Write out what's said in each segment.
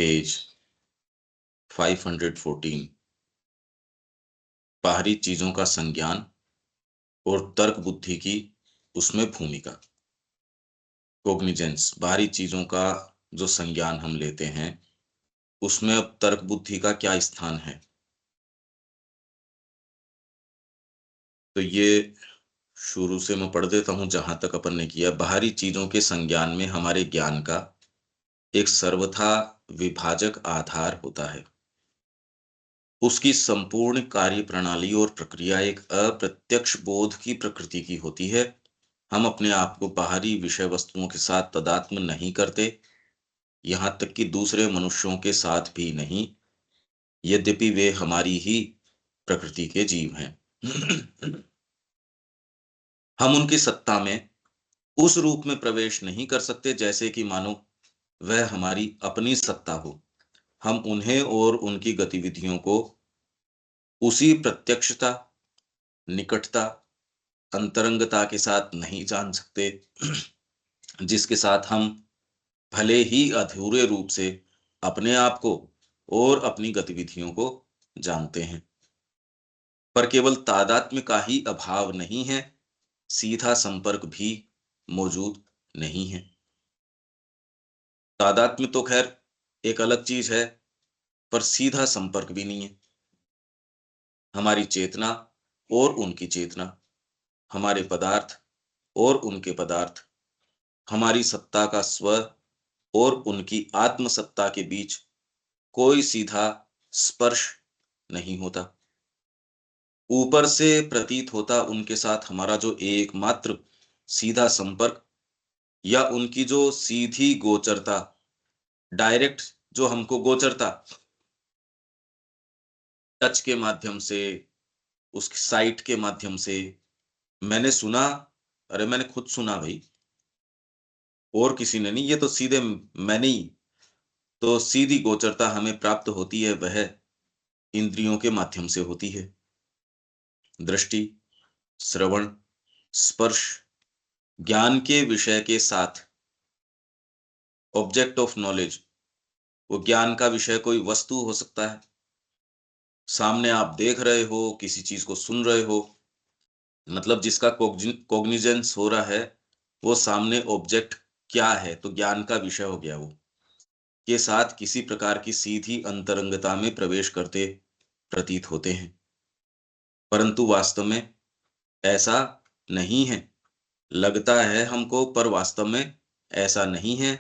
Page 514 बाहरी चीजों का संज्ञान और तर्क बुद्धि की उसमें भूमिका। कोग्निजेंस, बाहरी चीजों का जो संज्ञान हम लेते हैं उसमें अब तर्क बुद्धि का क्या स्थान है। तो ये शुरू से मैं पढ़ देता हूं जहां तक अपन ने किया। बाहरी चीजों के संज्ञान में हमारे ज्ञान का एक सर्वथा विभाजक आधार होता है। उसकी संपूर्ण कार्य प्रणाली और प्रक्रिया एक अप्रत्यक्ष बोध की प्रकृति की होती है। हम अपने आप को बाहरी विषय वस्तुओं के साथ तादात्म्य नहीं करते, यहां तक कि दूसरे मनुष्यों के साथ भी नहीं, यद्यपि वे हमारी ही प्रकृति के जीव हैं। हम उनकी सत्ता में उस रूप में प्रवेश नहीं कर सकते जैसे कि मानो वह हमारी अपनी सत्ता हो। हम उन्हें और उनकी गतिविधियों को उसी प्रत्यक्षता, निकटता, अंतरंगता के साथ नहीं जान सकते जिसके साथ हम भले ही अधूरे रूप से अपने आप को और अपनी गतिविधियों को जानते हैं। पर केवल तादात्म्य का ही अभाव नहीं है, सीधा संपर्क भी मौजूद नहीं है। तादात्म्य तो खैर एक अलग चीज है, पर सीधा संपर्क भी नहीं है। हमारी चेतना और उनकी चेतना, हमारे पदार्थ और उनके पदार्थ, हमारी सत्ता का स्व और उनकी आत्मसत्ता के बीच कोई सीधा स्पर्श नहीं होता। ऊपर से प्रतीत होता उनके साथ हमारा जो एकमात्र सीधा संपर्क या उनकी जो सीधी गोचरता, डायरेक्ट जो हमको गोचरता, टच के माध्यम से, उसकी साइट के माध्यम से, मैंने सुना, अरे मैंने खुद सुना भाई, और किसी ने नहीं, ये तो सीधे मैंने ही। तो सीधी गोचरता हमें प्राप्त होती है वह इंद्रियों के माध्यम से होती है। दृष्टि, श्रवण, स्पर्श, ज्ञान के विषय के साथ, ऑब्जेक्ट ऑफ नॉलेज, वो ज्ञान का विषय कोई वस्तु हो सकता है, सामने आप देख रहे हो, किसी चीज को सुन रहे हो, मतलब जिसका कोग्निजेंस हो रहा है, वो सामने ऑब्जेक्ट क्या है, तो ज्ञान का विषय हो गया वो, के साथ किसी प्रकार की सीधी अंतरंगता में प्रवेश करते प्रतीत होते हैं। परंतु वास्तव में ऐसा नहीं है। लगता है हमको, पर वास्तव में ऐसा नहीं है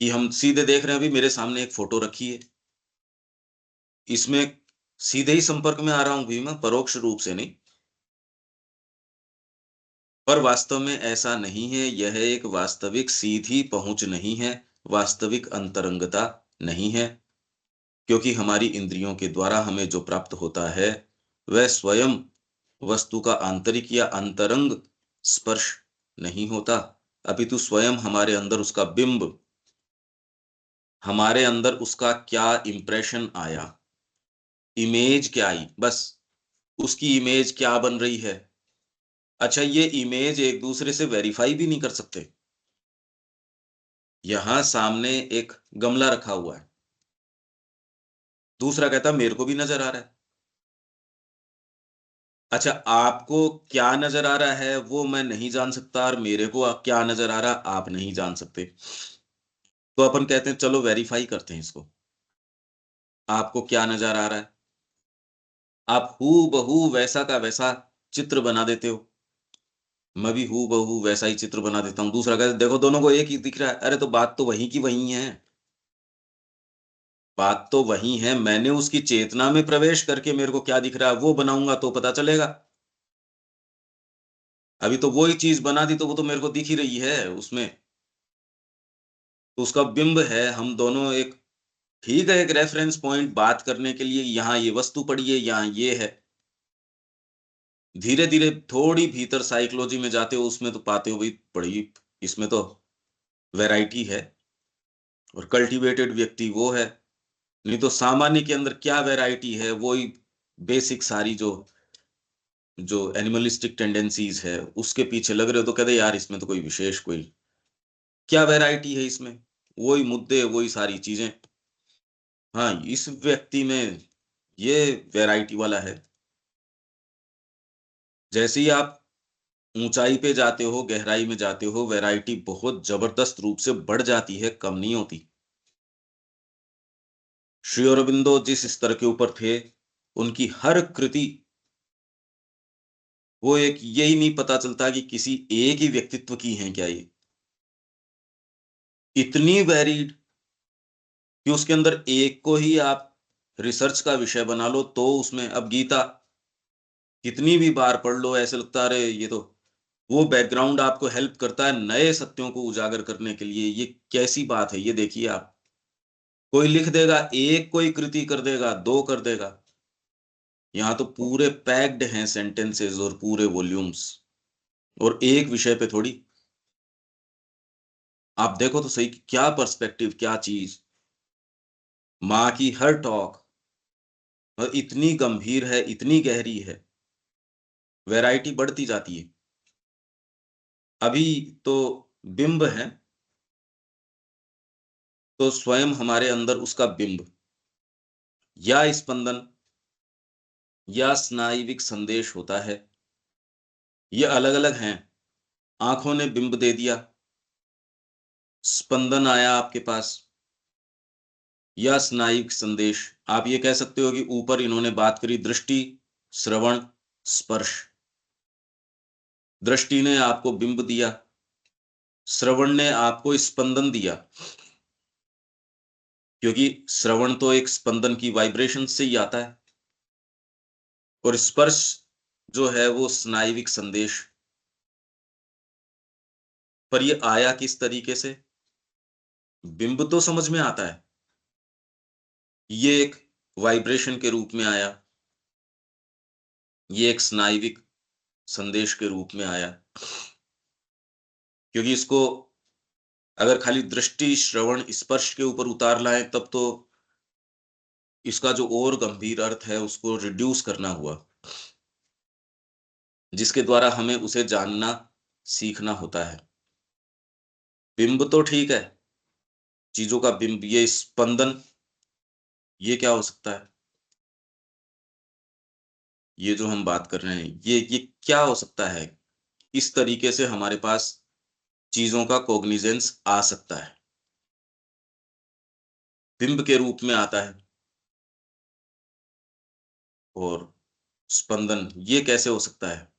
कि हम सीधे देख रहे हैं। अभी मेरे सामने एक फोटो रखी है, इसमें सीधे ही संपर्क में आ रहा हूं भी मैं, परोक्ष रूप से नहीं। पर वास्तव में ऐसा नहीं है। यह एक वास्तविक सीधी पहुंच नहीं है, वास्तविक अंतरंगता नहीं है, क्योंकि हमारी इंद्रियों के द्वारा हमें जो प्राप्त होता है वह स्वयं वस्तु का आंतरिक या अंतरंग स्पर्श नहीं होता, अपितु स्वयं हमारे अंदर उसका बिंब, हमारे अंदर उसका क्या इंप्रेशन आया, इमेज क्या आई, बस उसकी इमेज क्या बन रही है। अच्छा, ये इमेज एक दूसरे से वेरीफाई भी नहीं कर सकते। यहां सामने एक गमला रखा हुआ है, दूसरा कहता मेरे को भी नजर आ रहा है। अच्छा, आपको क्या नजर आ रहा है वो मैं नहीं जान सकता, और मेरे को क्या नजर आ रहा आप नहीं जान सकते। तो अपन कहते हैं चलो वेरीफाई करते हैं इसको। आपको क्या नजर आ रहा है? आप हू बहू वैसा का वैसा चित्र बना देते हो, मैं भी हू बहू वैसा ही चित्र बना देता हूं। दूसरा कहता देखो दोनों को एक ही दिख रहा है। अरे तो बात तो वही की वही है, बात तो वही है। मैंने उसकी चेतना में प्रवेश करके मेरे को क्या दिख रहा है वो बनाऊंगा तो पता चलेगा। अभी तो वही चीज बना दी तो वो तो मेरे को दिख ही रही है उसमें, तो उसका बिंब है। हम दोनों एक, ठीक है, एक रेफरेंस पॉइंट बात करने के लिए, यहाँ ये वस्तु पड़ी है, यहाँ ये है। धीरे धीरे थोड़ी भीतर साइकोलॉजी में जाते हो, उसमें तो पाते हो भाई बड़ी, इसमें तो वैरायटी है, और कल्टीवेटेड व्यक्ति वो है। नहीं तो सामान्य के अंदर क्या वैरायटी है, वही बेसिक सारी जो जो एनिमलिस्टिक टेंडेंसीज है उसके पीछे लग रहे हो, तो कहते यार इसमें तो कोई विशेष कोई क्या वैरायटी है इसमें, वही मुद्दे, वही सारी चीजें। हाँ, इस व्यक्ति में ये वैरायटी वाला है। जैसे ही आप ऊंचाई पे जाते हो, गहराई में जाते हो, वैरायटी बहुत जबरदस्त रूप से बढ़ जाती है, कम नहीं होती। श्री अरबिंदो जिस स्तर के ऊपर थे, उनकी हर कृति, वो एक यही नहीं पता चलता कि किसी एक ही व्यक्तित्व की हैं क्या ये। इतनी वैरिड कि उसके अंदर एक को ही आप रिसर्च का विषय बना लो तो उसमें, अब गीता कितनी भी बार पढ़ लो ऐसे लगता है अरे ये तो, वो बैकग्राउंड आपको हेल्प करता है नए सत्यों को उजागर करने के लिए। ये कैसी बात है, ये देखिए आप। कोई लिख देगा, एक कोई कृति कर देगा, दो कर देगा, यहाँ तो पूरे पैक्ड हैं सेंटेंसेस और पूरे वॉल्यूम्स, और एक विषय पे थोड़ी। आप देखो तो सही, क्या पर्सपेक्टिव, क्या चीज। माँ की हर टॉक और इतनी गंभीर है, इतनी गहरी है, वैरायटी बढ़ती जाती है। अभी तो बिंब है, तो स्वयं हमारे अंदर उसका बिंब या स्पंदन या स्नायविक संदेश होता है। ये अलग अलग हैं। आंखों ने बिंब दे दिया, स्पंदन आया आपके पास, या स्नायविक संदेश। आप ये कह सकते हो कि ऊपर इन्होंने बात करी दृष्टि, श्रवण, स्पर्श। दृष्टि ने आपको बिंब दिया, श्रवण ने आपको स्पंदन दिया, क्योंकि श्रवण तो एक स्पंदन की वाइब्रेशन से ही आता है, और स्पर्श जो है वो स्नायविक संदेश। पर ये आया किस तरीके से? बिंब तो समझ में आता है, ये एक वाइब्रेशन के रूप में आया, ये एक स्नायविक संदेश के रूप में आया। क्योंकि इसको अगर खाली दृष्टि, श्रवण, स्पर्श के ऊपर उतार लाएं तब तो इसका जो और गंभीर अर्थ है उसको रिड्यूस करना हुआ, जिसके द्वारा हमें उसे जानना, सीखना होता है। बिंब तो ठीक है, चीजों का बिंब, ये स्पंदन, ये क्या हो सकता है? ये जो हम बात कर रहे हैं, ये क्या हो सकता है? इस तरीके से हमारे पास चीजों का कॉग्निजेंस आ सकता है, बिंब के रूप में आता है। और स्पंदन ये कैसे हो सकता है?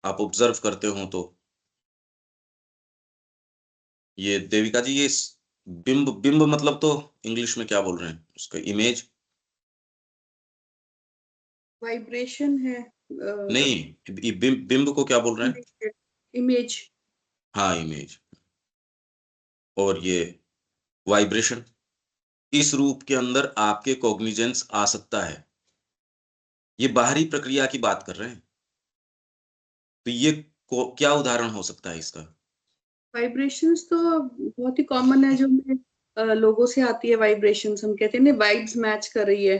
आप ऑब्जर्व करते हो तो ये देविका जी, ये बिंब, बिंब मतलब तो इंग्लिश में क्या बोल रहे हैं उसका? इमेज? वाइब्रेशन है। नहीं, बिंब, बिंब को क्या बोल रहे हैं? इमेज। हाँ, इमेज। और ये वाइब्रेशन, इस रूप के अंदर आपके कॉग्निजेंस आ सकता है। ये बाहरी प्रक्रिया की बात कर रहे हैं, तो ये क्या उदाहरण हो सकता है इसका? वाइब्रेशंस तो बहुत ही कॉमन है, जो लोगों से आती है वाइब्रेशंस, हम कहते हैं ना वाइब्स मैच कर रही है।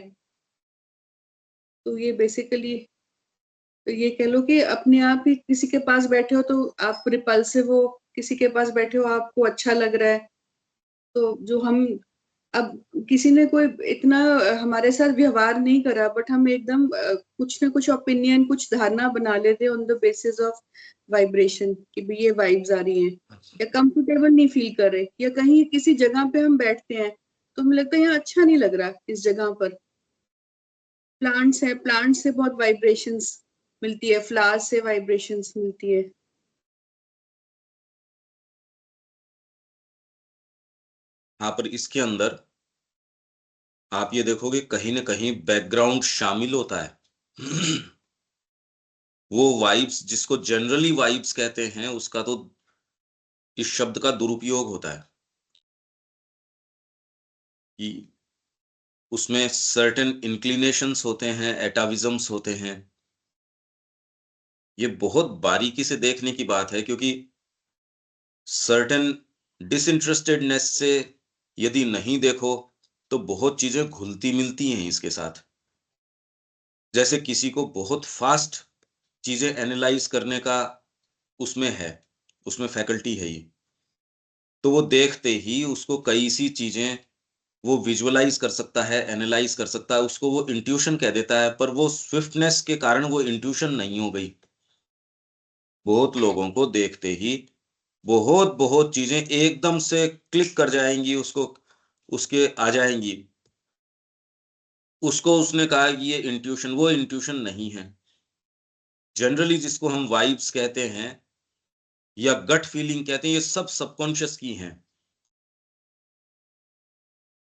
तो ये बेसिकली, तो ये कह लो कि अपने आप ही किसी के पास बैठे हो तो आप रिपल्सिव हो, किसी के पास बैठे हो आपको अच्छा लग रहा है। तो जो हम, अब किसी ने कोई इतना हमारे साथ व्यवहार नहीं करा, बट हम एकदम कुछ ना कुछ ओपिनियन, कुछ धारणा बना लेते हैं on the basis of vibration, कि भाई ये वाइब्स आ रही हैं, या कंफर्टेबल नहीं फील कर रहे, या कहीं किसी जगह पे हम बैठते हैं तो हमें लगता है यहाँ अच्छा नहीं लग रहा इस जगह पर। प्लांट्स है, प्लांट्स से बहुत वाइब्रेशंस मिलती है, फ्लावर्स से वाइब्रेशंस मिलती है। हाँ, पर इसके अंदर आप ये देखोगे कहीं ना कहीं बैकग्राउंड शामिल होता है। वो वाइब्स जिसको जनरली वाइब्स कहते हैं, उसका तो इस शब्द का दुरुपयोग होता है कि उसमें सर्टेन इंक्लिनेशंस होते हैं, एटाविज्म्स होते हैं। ये बहुत बारीकी से देखने की बात है, क्योंकि सर्टेन डिसइंटरेस्टेडनेस से यदि नहीं देखो तो बहुत चीजें घुलती मिलती हैं इसके साथ। जैसे किसी को बहुत फास्ट चीजें एनालाइज करने का उसमें है, उसमें फैकल्टी है ये, तो वो देखते ही उसको कई सी चीजें वो विजुअलाइज कर सकता है, एनालाइज कर सकता है, उसको वो इंट्यूशन कह देता है, पर वो स्विफ्टनेस के कारण वो इंट्यूशन नहीं हो गई। बहुत लोगों को देखते ही बहुत बहुत चीजें एकदम से क्लिक कर जाएंगी, उसको उसके आ जाएंगी। उसको उसने कहा कि ये इंट्यूशन, वो इंट्यूशन नहीं है। जनरली जिसको हम वाइब्स कहते हैं या गट फीलिंग कहते हैं, ये सब सबकॉन्शियस की हैं।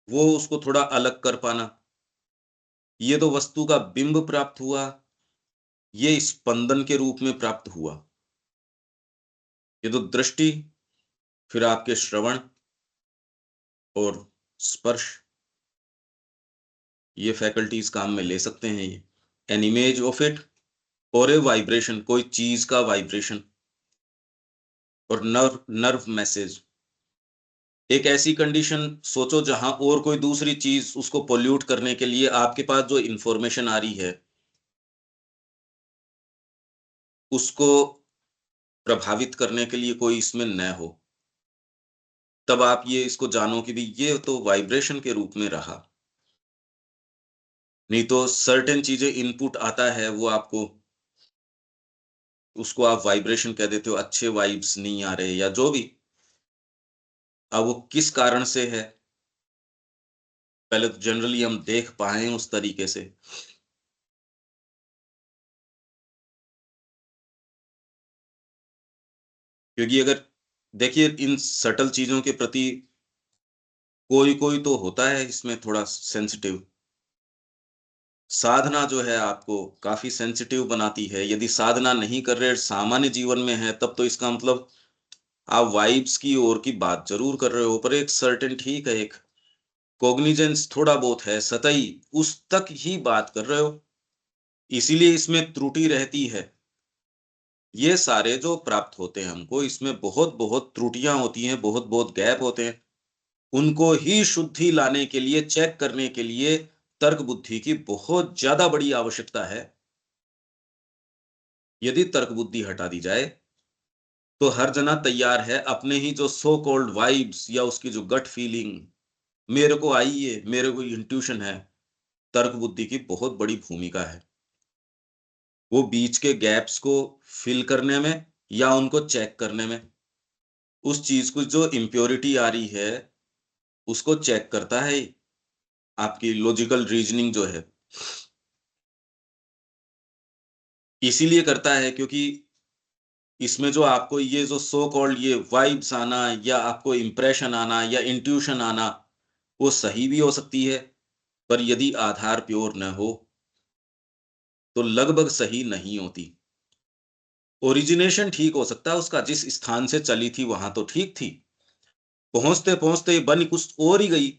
वो उसको थोड़ा अलग कर पाना, ये तो वस्तु का बिंब प्राप्त हुआ, ये स्पंदन के रूप में प्राप्त हुआ। ये तो दृष्टि, फिर आपके श्रवण और स्पर्श, ये फैकल्टीज काम में ले सकते हैं। ये एन इमेज ऑफ इट, और ए वाइब्रेशन, कोई चीज का वाइब्रेशन, और नर्व नर्व मैसेज। एक ऐसी कंडीशन सोचो जहां और कोई दूसरी चीज उसको पोल्यूट करने के लिए आपके पास जो इंफॉर्मेशन आ रही है उसको प्रभावित करने के लिए कोई इसमें न हो, तब आप ये इसको जानो कि भी ये तो वाइब्रेशन के रूप में रहा। नहीं तो सर्टेन चीजें इनपुट आता है, वो आपको, उसको आप वाइब्रेशन कह देते हो, अच्छे वाइब्स नहीं आ रहे या जो भी। अब वो किस कारण से है, पहले तो जनरली हम देख पाए उस तरीके से। क्योंकि अगर देखिए इन सटल चीजों के प्रति कोई कोई तो होता है इसमें थोड़ा सेंसिटिव। साधना जो है आपको काफी सेंसिटिव बनाती है। यदि साधना नहीं कर रहे, सामान्य जीवन में है, तब तो इसका मतलब आप वाइब्स की ओर की बात जरूर कर रहे हो, पर एक सर्टेन, ठीक है, एक कॉग्निजेंस थोड़ा बहुत है, सतही उस तक ही बात कर रहे हो। इसीलिए इसमें त्रुटि रहती है। ये सारे जो प्राप्त होते हैं हमको, इसमें बहुत बहुत त्रुटियां होती हैं, बहुत बहुत गैप होते हैं। उनको ही शुद्धि लाने के लिए, चेक करने के लिए तर्क बुद्धि की बहुत ज्यादा बड़ी आवश्यकता है। यदि तर्क बुद्धि हटा दी जाए तो हर जना तैयार है अपने ही जो सो कॉल्ड वाइब्स या उसकी जो गट फीलिंग मेरे को आई है, मेरे को इंट्यूशन है, तर्क बुद्धि की बहुत बड़ी भूमिका है। वो बीच के गैप्स को फिल करने में या उनको चेक करने में, उस चीज को जो इम्प्योरिटी आ रही है उसको चेक करता है आपकी लॉजिकल रीजनिंग जो है। इसीलिए करता है क्योंकि इसमें जो आपको ये जो सो कॉल्ड ये वाइब्स आना या आपको इंप्रेशन आना या इंट्यूशन आना, वो सही भी हो सकती है, पर यदि आधार प्योर न हो तो लगभग सही नहीं होती। ओरिजिनेशन ठीक हो सकता है उसका, जिस स्थान से चली थी वहां तो ठीक थी, पहुंचते पहुंचते बन कुछ और ही गई।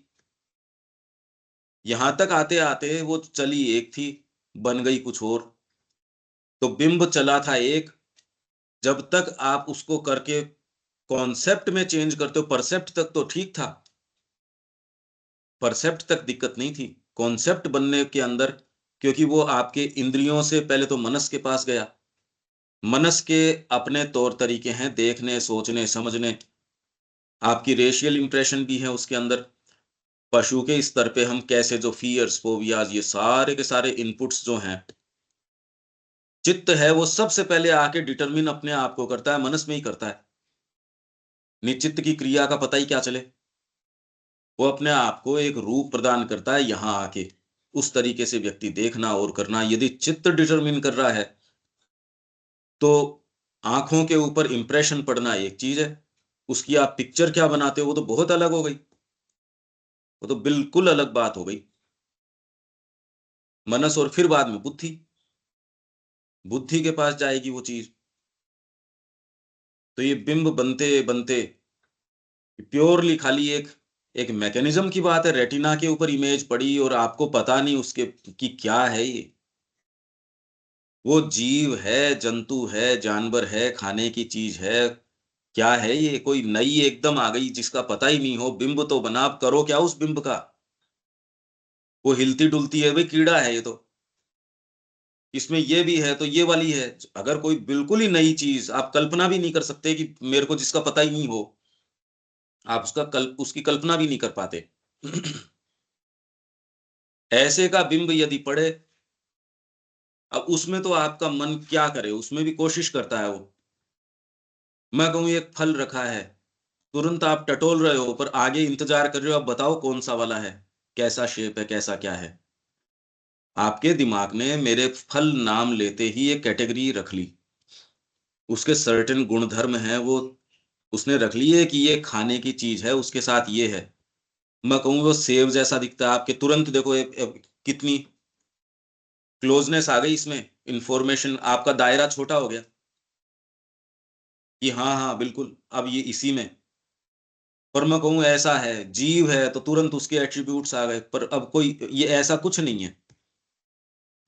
यहां तक आते आते वो चली एक थी, बन गई कुछ और। तो बिंब चला था एक, जब तक आप उसको करके कॉन्सेप्ट में चेंज करते हो, परसेप्ट तक तो ठीक था, परसेप्ट तक दिक्कत नहीं थी, कॉन्सेप्ट बनने के अंदर, क्योंकि वो आपके इंद्रियों से पहले तो मनस के पास गया। मनस के अपने तौर तरीके हैं देखने, सोचने, समझने, आपकी रेशियल इंप्रेशन भी है उसके अंदर। पशु के स्तर पे हम कैसे जो फियर्स, फोबियाज, ये सारे के सारे इनपुट्स जो हैं, चित्त है वो सबसे पहले आके डिटरमिन अपने आप को करता है, मनस में ही करता है। निचित्त की क्रिया का पता ही क्या चले, वो अपने आप को एक रूप प्रदान करता है यहां आके। उस तरीके से व्यक्ति देखना और करना, यदि चित्त डिटरमिन कर रहा है तो आंखों के ऊपर इंप्रेशन पड़ना एक चीज है, उसकी आप पिक्चर क्या बनाते हो वो तो बहुत अलग हो गई, वो तो बिल्कुल अलग बात हो गई। मनस और फिर बाद में बुद्धि, बुद्धि के पास जाएगी वो चीज। तो ये बिंब बनते बनते प्योरली खाली एक एक मैकेनिज्म की बात है, रेटिना के ऊपर इमेज पड़ी और आपको पता नहीं उसके कि क्या है ये। वो जीव है, जंतु है, जानवर है, खाने की चीज है, क्या है ये, कोई नई एकदम आ गई जिसका पता ही नहीं हो। बिंब तो बना, आप करो क्या उस बिंब का, वो हिलती डुलती है, भाई कीड़ा है ये तो। इसमें ये भी है तो ये वाली है। अगर कोई बिल्कुल ही नई चीज आप कल्पना भी नहीं कर सकते कि मेरे को जिसका पता ही नहीं हो, आप उसकी कल्पना भी नहीं कर पाते। ऐसे का बिंब यदि पड़े, अब उसमें तो आपका मन क्या करे, उसमें भी कोशिश करता है वो। मैं कहूँ एक फल रखा है, तुरंत आप टटोल रहे हो, पर आगे इंतजार कर रहे हो, अब बताओ कौन सा वाला है, कैसा शेप है, कैसा क्या है। आपके दिमाग ने मेरे फल नाम लेते ही एक कैटेगरी रख ली, उसके सर्टेन गुणधर्म हैं, वो उसने रख ली है कि ये खाने की चीज है, उसके साथ ये है। मैं कहूँ वो सेब जैसा दिखता है, आपके तुरंत देखो कितनी क्लोजनेस आ गई इसमें, इंफॉर्मेशन आपका दायरा छोटा हो गया कि हाँ हाँ बिल्कुल अब ये इसी में। पर मैं कहूँ ऐसा है, जीव है, तो तुरंत उसके एट्रीब्यूट्स आ गए, पर अब कोई ये ऐसा कुछ नहीं है,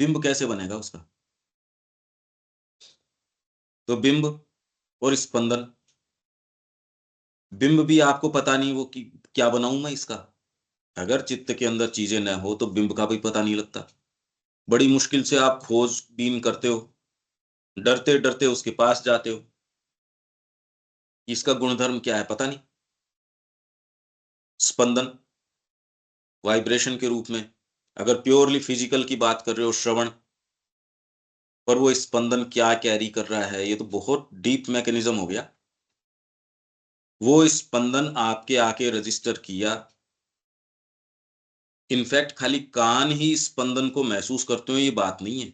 बिंब कैसे बनेगा उसका। तो बिंब और स्पंदन, बिंब भी आपको पता नहीं वो कि क्या बनाऊं मैं इसका। अगर चित्त के अंदर चीजें न हो तो बिंब का भी पता नहीं लगता। बड़ी मुश्किल से आप खोजबीन करते हो, डरते डरते उसके पास जाते हो, इसका गुणधर्म क्या है पता नहीं। स्पंदन वाइब्रेशन के रूप में, अगर प्योरली फिजिकल की बात कर रहे हो, श्रवण, पर वो स्पंदन क्या कैरी कर रहा है, ये तो बहुत डीप मैकेनिज्म हो गया। वो स्पंदन आपके आके रजिस्टर किया। इनफैक्ट खाली कान ही स्पंदन को महसूस करते हो ये बात नहीं है,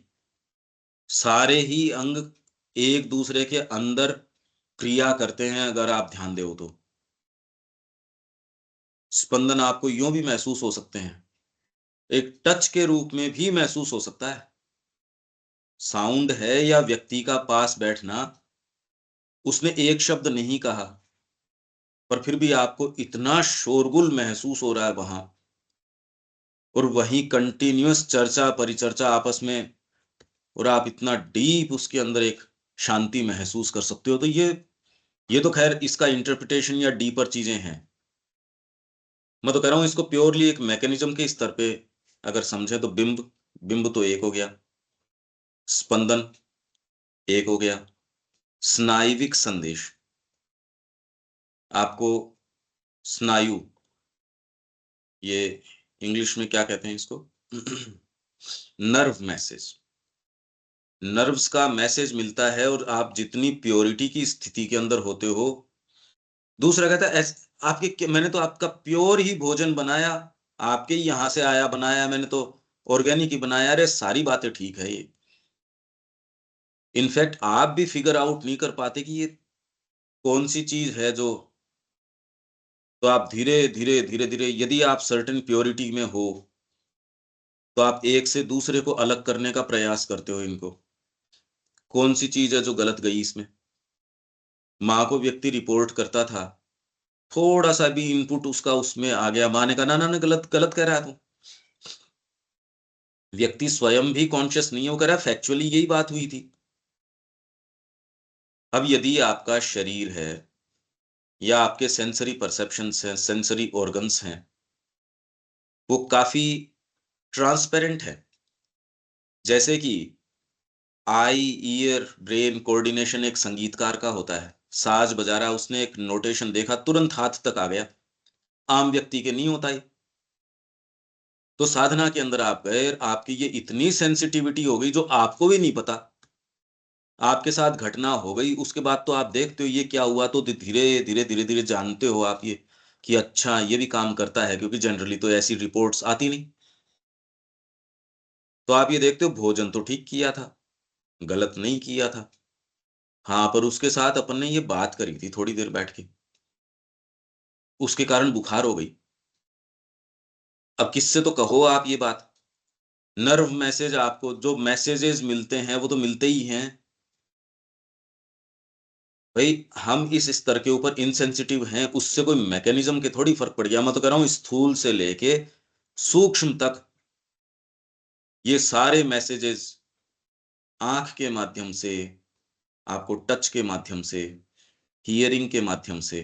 सारे ही अंग एक दूसरे के अंदर क्रिया करते हैं, अगर आप ध्यान दो तो। स्पंदन आपको यूं भी महसूस हो सकते हैं, एक टच के रूप में भी महसूस हो सकता है। साउंड है या व्यक्ति का पास बैठना, उसने एक शब्द नहीं कहा, पर फिर भी आपको इतना शोरगुल महसूस हो रहा है वहां, और वहीं कंटिन्यूअस चर्चा परिचर्चा आपस में, और आप इतना डीप उसके अंदर एक शांति महसूस कर सकते हो। तो ये तो खैर इसका इंटरप्रिटेशन या डीपर चीजें हैं। मैं तो कह रहा हूं इसको प्योरली एक मैकेनिज्म के स्तर पे अगर समझे तो बिंब, बिंब तो एक हो गया, स्पंदन एक हो गया, स्नायुविक संदेश, आपको स्नायु, ये इंग्लिश में क्या कहते हैं इसको, नर्व मैसेज, नर्व्स का मैसेज मिलता है, और आप जितनी प्योरिटी की स्थिति के अंदर होते हो। दूसरा कहता है आपके मैंने तो आपका प्योर ही भोजन बनाया, आपके ही यहां से आया बनाया, मैंने तो ऑर्गेनिक ही बनाया। अरे सारी बातें ठीक है ये, इनफैक्ट आप भी फिगर आउट नहीं कर पाते कि ये कौन सी चीज है जो, तो आप धीरे धीरे धीरे धीरे यदि आप सर्टेन प्योरिटी में हो, तो आप एक से दूसरे को अलग करने का प्रयास करते हो इनको, कौन सी चीज है जो गलत गई इसमें। माँ को व्यक्ति रिपोर्ट करता था, थोड़ा सा भी इनपुट उसका उसमें आ गया, माँ ने कहा ना ना ना गलत गलत कह रहा है तू। व्यक्ति स्वयं भी कॉन्शियस नहीं है, वो कह रहा है फैक्चुअली यही बात हुई थी। अब यदि आपका शरीर है या आपके सेंसरी परसेप्शंस हैं, सेंसरी ऑर्गन्स हैं, वो काफी ट्रांसपेरेंट है। जैसे कि आई ईयर ब्रेन कोऑर्डिनेशन एक संगीतकार का होता है, साज बजा रहा है, उसने एक नोटेशन देखा तुरंत हाथ तक आ गया, आम व्यक्ति के नहीं होता ही। तो साधना के अंदर आप गए, आपकी ये इतनी सेंसिटिविटी हो गई जो आपको भी नहीं पता, आपके साथ घटना हो गई, उसके बाद तो आप देखते हो ये क्या हुआ, तो धीरे धीरे धीरे धीरे जानते हो आप ये कि अच्छा ये भी काम करता है, क्योंकि जनरली तो ऐसी रिपोर्ट्स आती नहीं। तो आप ये देखते हो भोजन तो ठीक किया था, गलत नहीं किया था। हाँ, पर उसके साथ अपन ने ये बात करी थी थोड़ी देर बैठ के, उसके कारण बुखार हो गई। अब किससे तो कहो आप ये बात, नर्व मैसेज, आपको जो मैसेजेस मिलते हैं वो तो मिलते ही हैं। भाई हम इस स्तर के ऊपर इनसेंसिटिव हैं, उससे कोई मैकेनिज्म के थोड़ी फर्क पड़ गया। मैं तो कह रहा हूं स्थूल से लेके सूक्ष्म तक ये सारे मैसेजेस आंख के माध्यम से, आपको टच के माध्यम से, हियरिंग के माध्यम से,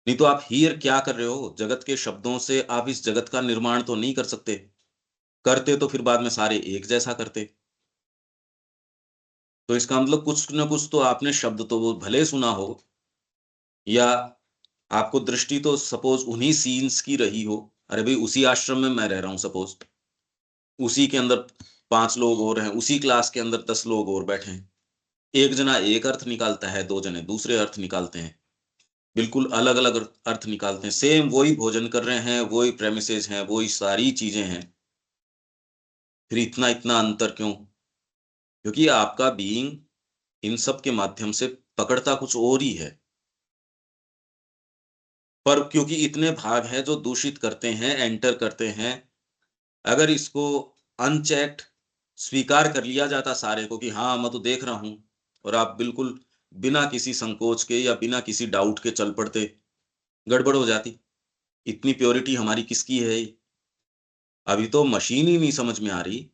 नहीं तो आप हियर क्या कर रहे हो, जगत के शब्दों से आप इस जगत का निर्माण तो नहीं कर सकते, करते तो फिर बाद में सारे एक जैसा करते। तो इसका मतलब कुछ ना कुछ तो आपने शब्द तो वो भले सुना हो, या आपको दृष्टि तो सपोज उन्हीं सीन्स की रही हो, अरे भाई उसी आश्रम में मैं रह रहा हूं, सपोज उसी के अंदर 5 लोग और हैं, उसी क्लास के अंदर 10 लोग और बैठे हैं, एक जना एक अर्थ निकालता है, 2 जने दूसरे अर्थ निकालते हैं, बिल्कुल अलग अलग अर्थ निकालते हैं, सेम वही भोजन कर रहे हैं, वही प्रेमिसेस हैं, वही सारी चीजें हैं, फिर इतना इतना अंतर क्यों? क्योंकि आपका बीइंग इन सब के माध्यम से पकड़ता कुछ और ही है, पर क्योंकि इतने भाग हैं जो दूषित करते हैं, एंटर करते हैं, अगर इसको अनचेक्ड स्वीकार कर लिया जाता सारे को कि हाँ मैं तो देख रहा हूं, और आप बिल्कुल बिना किसी संकोच के या बिना किसी डाउट के चल पड़ते, गड़बड़ हो जाती। इतनी प्योरिटी हमारी किसकी है? अभी तो मशीन ही नहीं समझ में आ रही,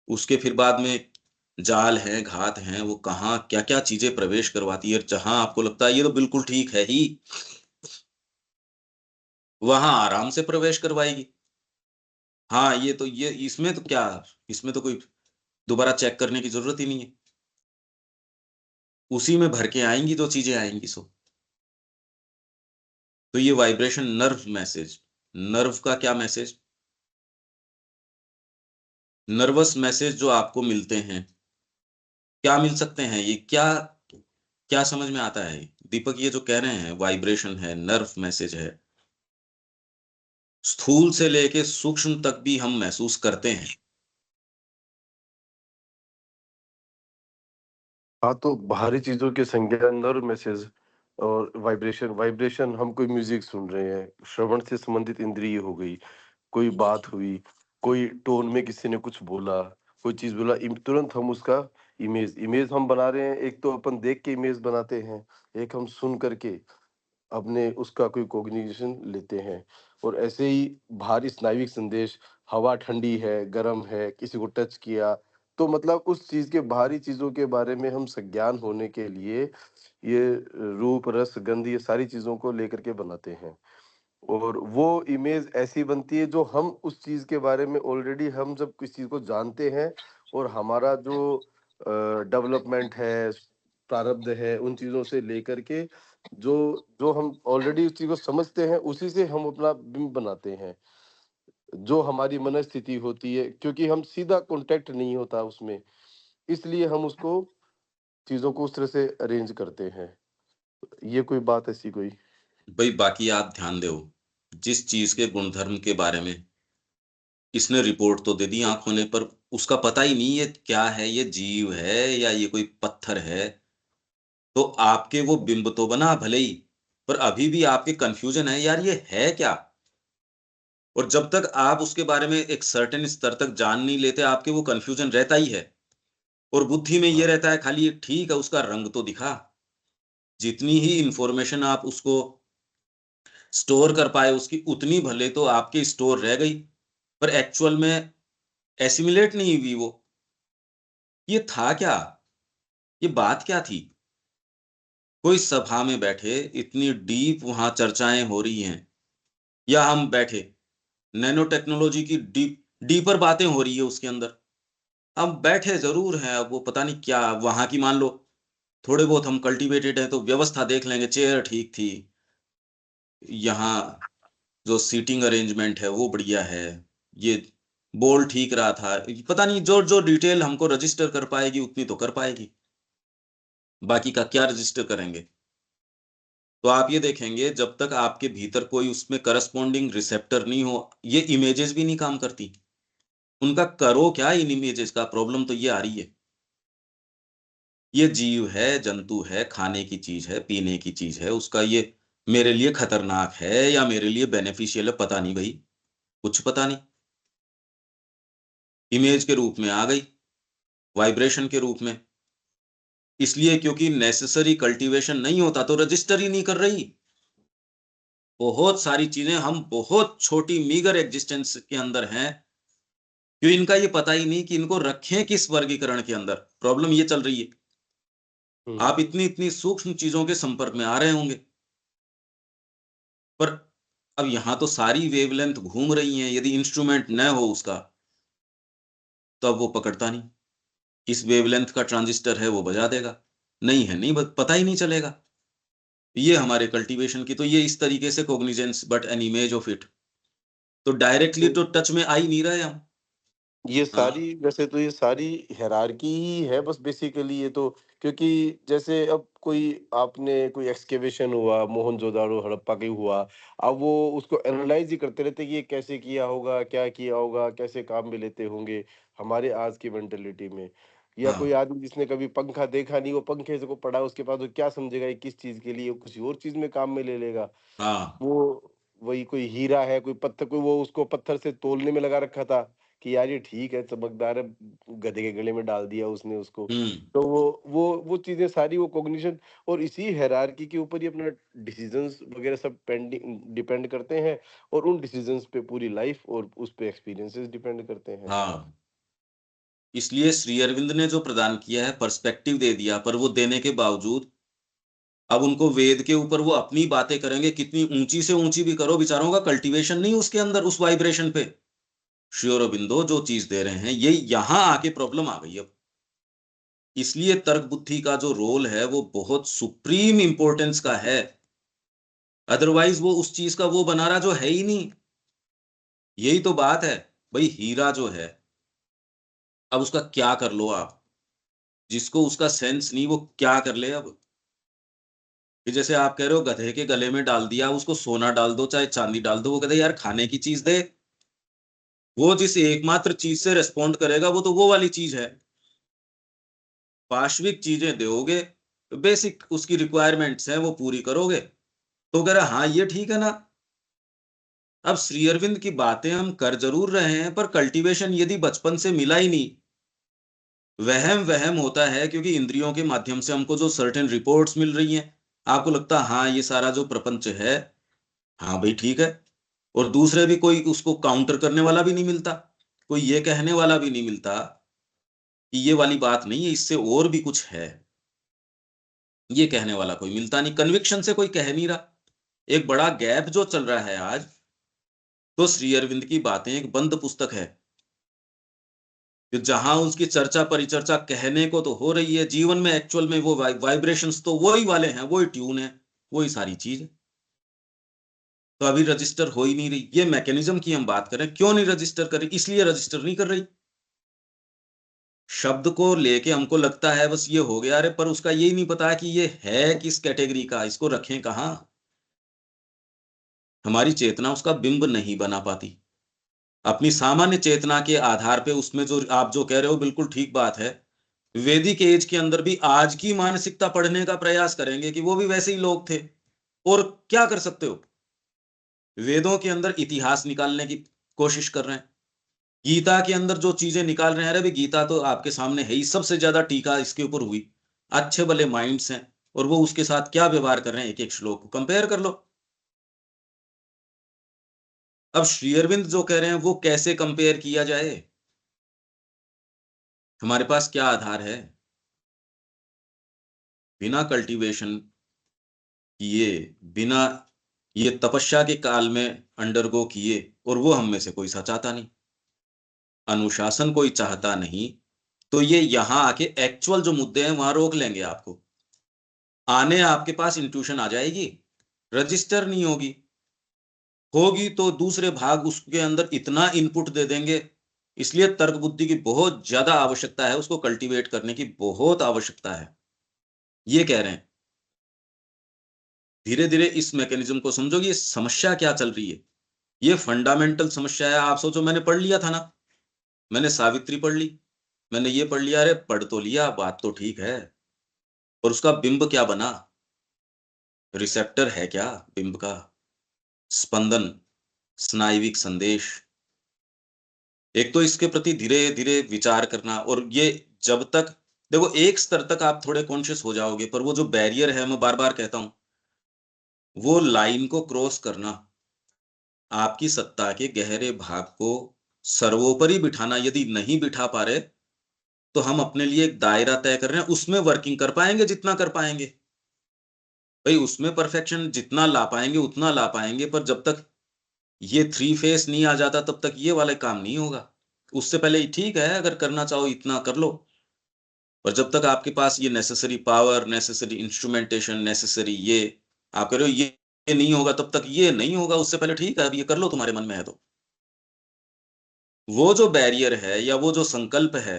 उसके फिर बाद में जाल हैं, घात हैं, वो कहाँ क्या-क्या चीज़ें प्रवेश करवाती है, जहाँ आपको लगता है ये तो बिल्कुल ठीक है ही, वहाँ आराम से प्रवेश करवाएगी। हाँ, ये तो ये इसमें तो क्या, इसमें तो कोई दोबारा चेक करने की ज़रूरत ही नहीं है। उसी में भर के आएँगी जो चीज़ें आएँगी सो। तो ये वाइब्रेशन नर्व मैसेज, नर्व का क्या मैसेज? नर्वस मैसेज जो आपको मिलते हैं, क्या मिल सकते हैं ये? क्या क्या समझ में आता है? दीपक ये जो कह रहे हैं वाइब्रेशन है, नर्व मैसेज है, स्थूल से लेके सूक्ष्म तक भी हम महसूस करते हैं। हाँ, तो बाहरी चीज़ों के संज्ञान और मैसेज और वाइब्रेशन वाइब्रेशन हम कोई म्यूज़िक सुन रहे हैं, श्रवण से संबंधित इंद्रिय हो गई, कोई बात हुई, कोई टोन में किसी ने कुछ बोला, कोई चीज़ बोला, तुरंत हम उसका इमेज इमेज हम बना रहे हैं। एक तो अपन देख के इमेज बनाते हैं, एक हम सुन करके अपने उसका कोई कॉग्निशन लेते हैं। और ऐसे ही बाहरी स्नायुविक संदेश, हवा ठंडी है, गर्म है, किसी को टच किया, तो मतलब उस चीज़ के बाहरी चीज़ों के बारे में हम सज्ञान होने के लिए ये रूप, रस, गंध, ये सारी चीज़ों को लेकर के बनाते हैं। और वो इमेज ऐसी बनती है जो हम उस चीज़ के बारे में ऑलरेडी, हम जब किसी चीज़ को जानते हैं और हमारा जो डेवलपमेंट है, प्रारब्ध है, उन चीज़ों से लेकर के जो जो हम ऑलरेडी उस चीज़ को समझते हैं, उसी से हम अपना बिंब बनाते हैं। जो हमारी मनस्थिति होती है, क्योंकि हम सीधा कॉन्टैक्ट नहीं होता उसमें, इसलिए हम उसको चीज़ों को उस तरह से अरेंज करते हैं। ये कोई बात ऐसी कोई? भई बाकी आप ध्यान दो, जिस चीज़ के गुणधर्म के बारे में इसने रिपोर्ट तो दे दी आँख होने पर, उसका पता ही नहीं ये क्या है, ये जीव है या ये कोई पत्थर है, तो आपके वो बिंब तो बना भले ही, पर अभी भी आपके कन्फ्यूज़न है यार ये है क्या? और जब तक आप उसके बारे में एक सर्टेन स्तर तक जान नहीं लेते, आपके वो कन्फ्यूज़न रहता ही है। और बुद्धि में ये हाँ। रहता है खाली ये ठीक है उसका रंग तो दिखा। जितनी ही इन्फॉर्मेशन आप उसको स्टोर कर पाए उसकी उतनी भले तो आपकी स्टोर रह गई, पर एक्चुअल में एसिमिलेट नहीं हुई वो। ये था क्या? ये बात क्या थी? कोई सभा में बैठे इतनी डीप वहाँ चर्चाएँ हो रही हैं, या हम बैठे नैनो टेक्नोलॉजी की डीपर बातें हो रही है उसके अंदर। हम बैठे ज़रूर हैं, अब वो पता नहीं क्या वहाँ की मान लो, थोड़े बहुत हम कल्टिवेटेड हैं तो व्यवस्था देख लेंगे, चेयर ठीक थी, यहाँ जो सीटिंग अरेंजमेंट है वो बढ़िया है, ये बोल ठीक रहा था। पता नहीं जो डिटेल हमको रजिस्टर कर पाएगी उतनी तो कर पाएगी, बाकी का क्या रजिस्टर करेंगे? तो आप ये देखेंगे जब तक आपके भीतर कोई उसमें करस्पॉन्डिंग रिसेप्टर नहीं हो, ये इमेजेस भी नहीं काम करती। उनका करो क्या इन इमेजेस का? प्रॉब्लम तो ये आ रही है। ये जीव है, जंतु है, खाने की चीज़ है, पीने की चीज़ है, उसका ये मेरे लिए खतरनाक है या मेरे लिए बेनिफिशियल है, पता नहीं भई, कुछ पता नहीं। इमेज के रूप में आ गई, वाइब्रेशन के रूप में। इसलिए क्योंकि नेसेसरी कल्टीवेशन नहीं होता तो रजिस्टर ही नहीं कर रही। बहुत सारी चीज़ें हम बहुत छोटी मीगर एक्जिस्टेंस के अंदर हैं, क्यों इनका ये पता ही नहीं कि इनको रखें किस वर्गीकरण के अंदर। प्रॉब्लम ये चल रही है। आप हुँ। इतनी-इतनी सूक्ष्म चीज़ों के संपर्क में आ रहे होंगे, पर अब यहाँ तो सारी वेवलेंथ घूम रही हैं, यदि इंस्ट्रूमेंट न हो उसका, तो अब वो पकड़ता नहीं। इस वेवलेंथ का ट्रांजिस्टर है वो बजा देगा, नहीं है नहीं ब पता ही नहीं चलेगा। ये हमारे कल्टीवेशन की तो ये इस तरीके से cognizance but an image of it. तो डायरेक्टली तो टच में आ ही नहीं रहे हम। ये हाँ, सारी वैसे तो ये सारी हायरार्की ही है बस बेसिकली ये तो, क्योंकि जैसे अब कोई आपने कोई एक्सकेवेशन हुआ मोहनजोदाड़ो हड़प्पा के हुआ, अब वो उसको एनालाइज ही करते रहते कि ये कैसे किया होगा, क्या किया होगा, कैसे काम में लेते होंगे हमारे आज की मेंटेलिटी में। या हाँ, कोई आदमी जिसने कभी पंखा देखा नहीं, वो पंखे से को पढ़ा उसके बाद वो क्या समझेगा ये किस चीज के लिए, वो किसी और चीज में काम में ले लेगा। हाँ, वो वही कोई हीरा है, कोई पत्थर, कोई वो उसको पत्थर से तोलने में लगा रखा था कि यार ये ठीक है, चमकदार है, गधे के गले में डाल दिया उसने उसको। हम्म, तो वो चीजें सारी वो कॉग्निशन, और इसी हायरार्की के ऊपर ही अपना डिसीजंस वगैरह सब पेंडिंग डिपेंड करते हैं, और उन डिसीजंस पे पूरी लाइफ और उस पे एक्सपीरियंसेस डिपेंड करते हैं। हाँ। इसलिए श्री अरविंद ने जो प्रदान किया है, पर्सपेक्टिव दे दिया, पर वो देने के बावजूद अब उनको वेद के ऊपर वो अपनी बातें करेंगे, कितनी ऊंची से ऊंची भी करो, बेचारों का कल्टीवेशन नहीं उसके अंदर, उस वाइब्रेशन पे। श्री अरविंदो जो चीज दे रहे हैं, ये यहां आके प्रॉब्लम आ गई अब। इसलिए तर्क बुद्धि का जो रोल है वो बहुत सुप्रीम इंपॉर्टेंस का है। अदरवाइज वो उस चीज का वो बना रहा जो है ही नहीं। यही तो बात है। भाई हीरा जो है, अब उसका क्या कर लो आप। जिसको उसका सेंस नहीं, वो क्या कर ले अब। कि जैसे आप कह रहे हो गधे के गले में डाल दिया, उसको सोना डाल दो चाहे चांदी डाल दो, वो कहते यार खाने की चीज दे। वो जिस एकमात्र चीज से रेस्पॉन्ड करेगा वो तो वो वाली चीज है। पाश्विक चीजें दोगे, बेसिक उसकी रिक्वायरमेंट्स हैं वो पूरी करोगे, तो कह रहा हाँ ये ठीक है ना। अब श्री अरविंद की बातें हम कर जरूर रहे हैं, पर कल्टीवेशन यदि बचपन से मिला ही नहीं। वहम वहम होता है क्योंकि इंद्रियों के माध्यम से हमको जो सर्टेन रिपोर्ट्स मिल रही हैं, आपको लगता है हाँ ये सारा जो प्रपंच है, हाँ भाई ठीक है। और दूसरे भी कोई उसको काउंटर करने वाला भी नहीं मिलता, कोई ये कहने वाला भी नहीं मिलता कि ये वाली बात नहीं है, इससे और भी कुछ है। ये कहने वाला कोई मिलता नहीं, कन्विक्शन से कोई कह नहीं रहा। एक बड़ा गैप जो चल रहा है आज। तो श्री अरविंद की बातें एक बंद पुस्तक है कि जहां उसकी चर्चा परिचर्चा कहने को तो हो रही है, जीवन में एक्चुअल में वो वाइब्रेशंस तो वही वाले हैं, वही ट्यून है, वही सारी चीज है। तो अभी रजिस्टर हो ही नहीं रही। ये मैकेनिज्म की हम बात करें, क्यों नहीं रजिस्टर कर रही, इसलिए रजिस्टर नहीं कर रही। शब्द को लेके हमको लगता है बस ये हो गया, अरे पर उसका यही नहीं पता कि ये है किस कैटेगरी का, इसको रखें कहाँ। हमारी चेतना उसका बिंब नहीं बना पाती। अपनी सामान्य चेतना के आधार पे उसमें जो आप जो कह रहे हो बिल्कुल ठीक बात है। वैदिक एज के अंदर भी आज की मानसिकता पढ़ने का प्रयास करेंगे कि वो भी वैसे ही लोग थे। और क्या कर सकते हो, वेदों के अंदर इतिहास निकालने की कोशिश कर रहे हैं। गीता के अंदर जो चीजें निकाल रहे हैं, अरे भाई गीता तो आपके सामने है ही, सबसे ज्यादा टीका इसके ऊपर हुई। अच्छे भले माइंड्स हैं, और वो उसके साथ क्या व्यवहार कर रहे हैं, एक एक श्लोक को कंपेयर कर लो। अब श्री अरविंद जो कह रहे हैं वो कैसे कंपेयर किया जाए, हमारे पास क्या आधार है। बिना कल्टीवेशन किए, बिना ये तपस्या के काल में अंडरगो किए, और वो हम में से कोई सा चाहता नहीं, अनुशासन कोई चाहता नहीं। तो ये यहां आके एक्चुअल जो मुद्दे हैं वहां रोक लेंगे आपको। आने आपके पास इंट्यूशन आ जाएगी, रजिस्टर नहीं होगी। होगी तो दूसरे भाग उसके अंदर इतना इनपुट दे देंगे। इसलिए तर्क बुद्धि की बहुत ज्यादा आवश्यकता है, उसको कल्टीवेट करने की बहुत आवश्यकता है। ये कह रहे हैं धीरे धीरे इस मैकेनिज्म को समझोगे, ये समस्या क्या चल रही है। ये फंडामेंटल समस्या है। आप सोचो मैंने पढ़ लिया था ना, मैंने सावित्री पढ़ ली, मैंने ये पढ़ लिया, अरे पढ़ तो लिया, बात तो ठीक है, और उसका बिंब क्या बना। रिसेप्टर है क्या बिंब का, स्पंदन, स्नायविक संदेश। एक तो इसके प्रति धीरे धीरे विचार करना, और ये जब तक देखो एक स्तर तक आप थोड़े कॉन्शियस हो जाओगे, पर वो जो बैरियर है, मैं बार बार कहता हूं, वो लाइन को क्रॉस करना, आपकी सत्ता के गहरे भाग को सर्वोपरि बिठाना यदि नहीं बिठा पा रहे, तो हम अपने लिए एक दायरा तय कर रहे हैं, उसमें वर्किंग कर पाएंगे जितना कर पाएंगे। भाई उसमें परफेक्शन जितना ला पाएंगे उतना ला पाएंगे, पर जब तक ये थ्री फेस नहीं आ जाता तब तक ये वाले काम नहीं होगा। उससे पहले ठीक है, अगर करना चाहो इतना कर लो, पर जब तक आपके पास ये necessary power, necessary instrumentation, necessary ये आप कह रहे हो ये नहीं होगा, तब तक ये नहीं होगा। उससे पहले ठीक है, अब ये कर लो, तुम्हारे मन में है तो। वो जो बैरियर है या वो जो संकल्प है,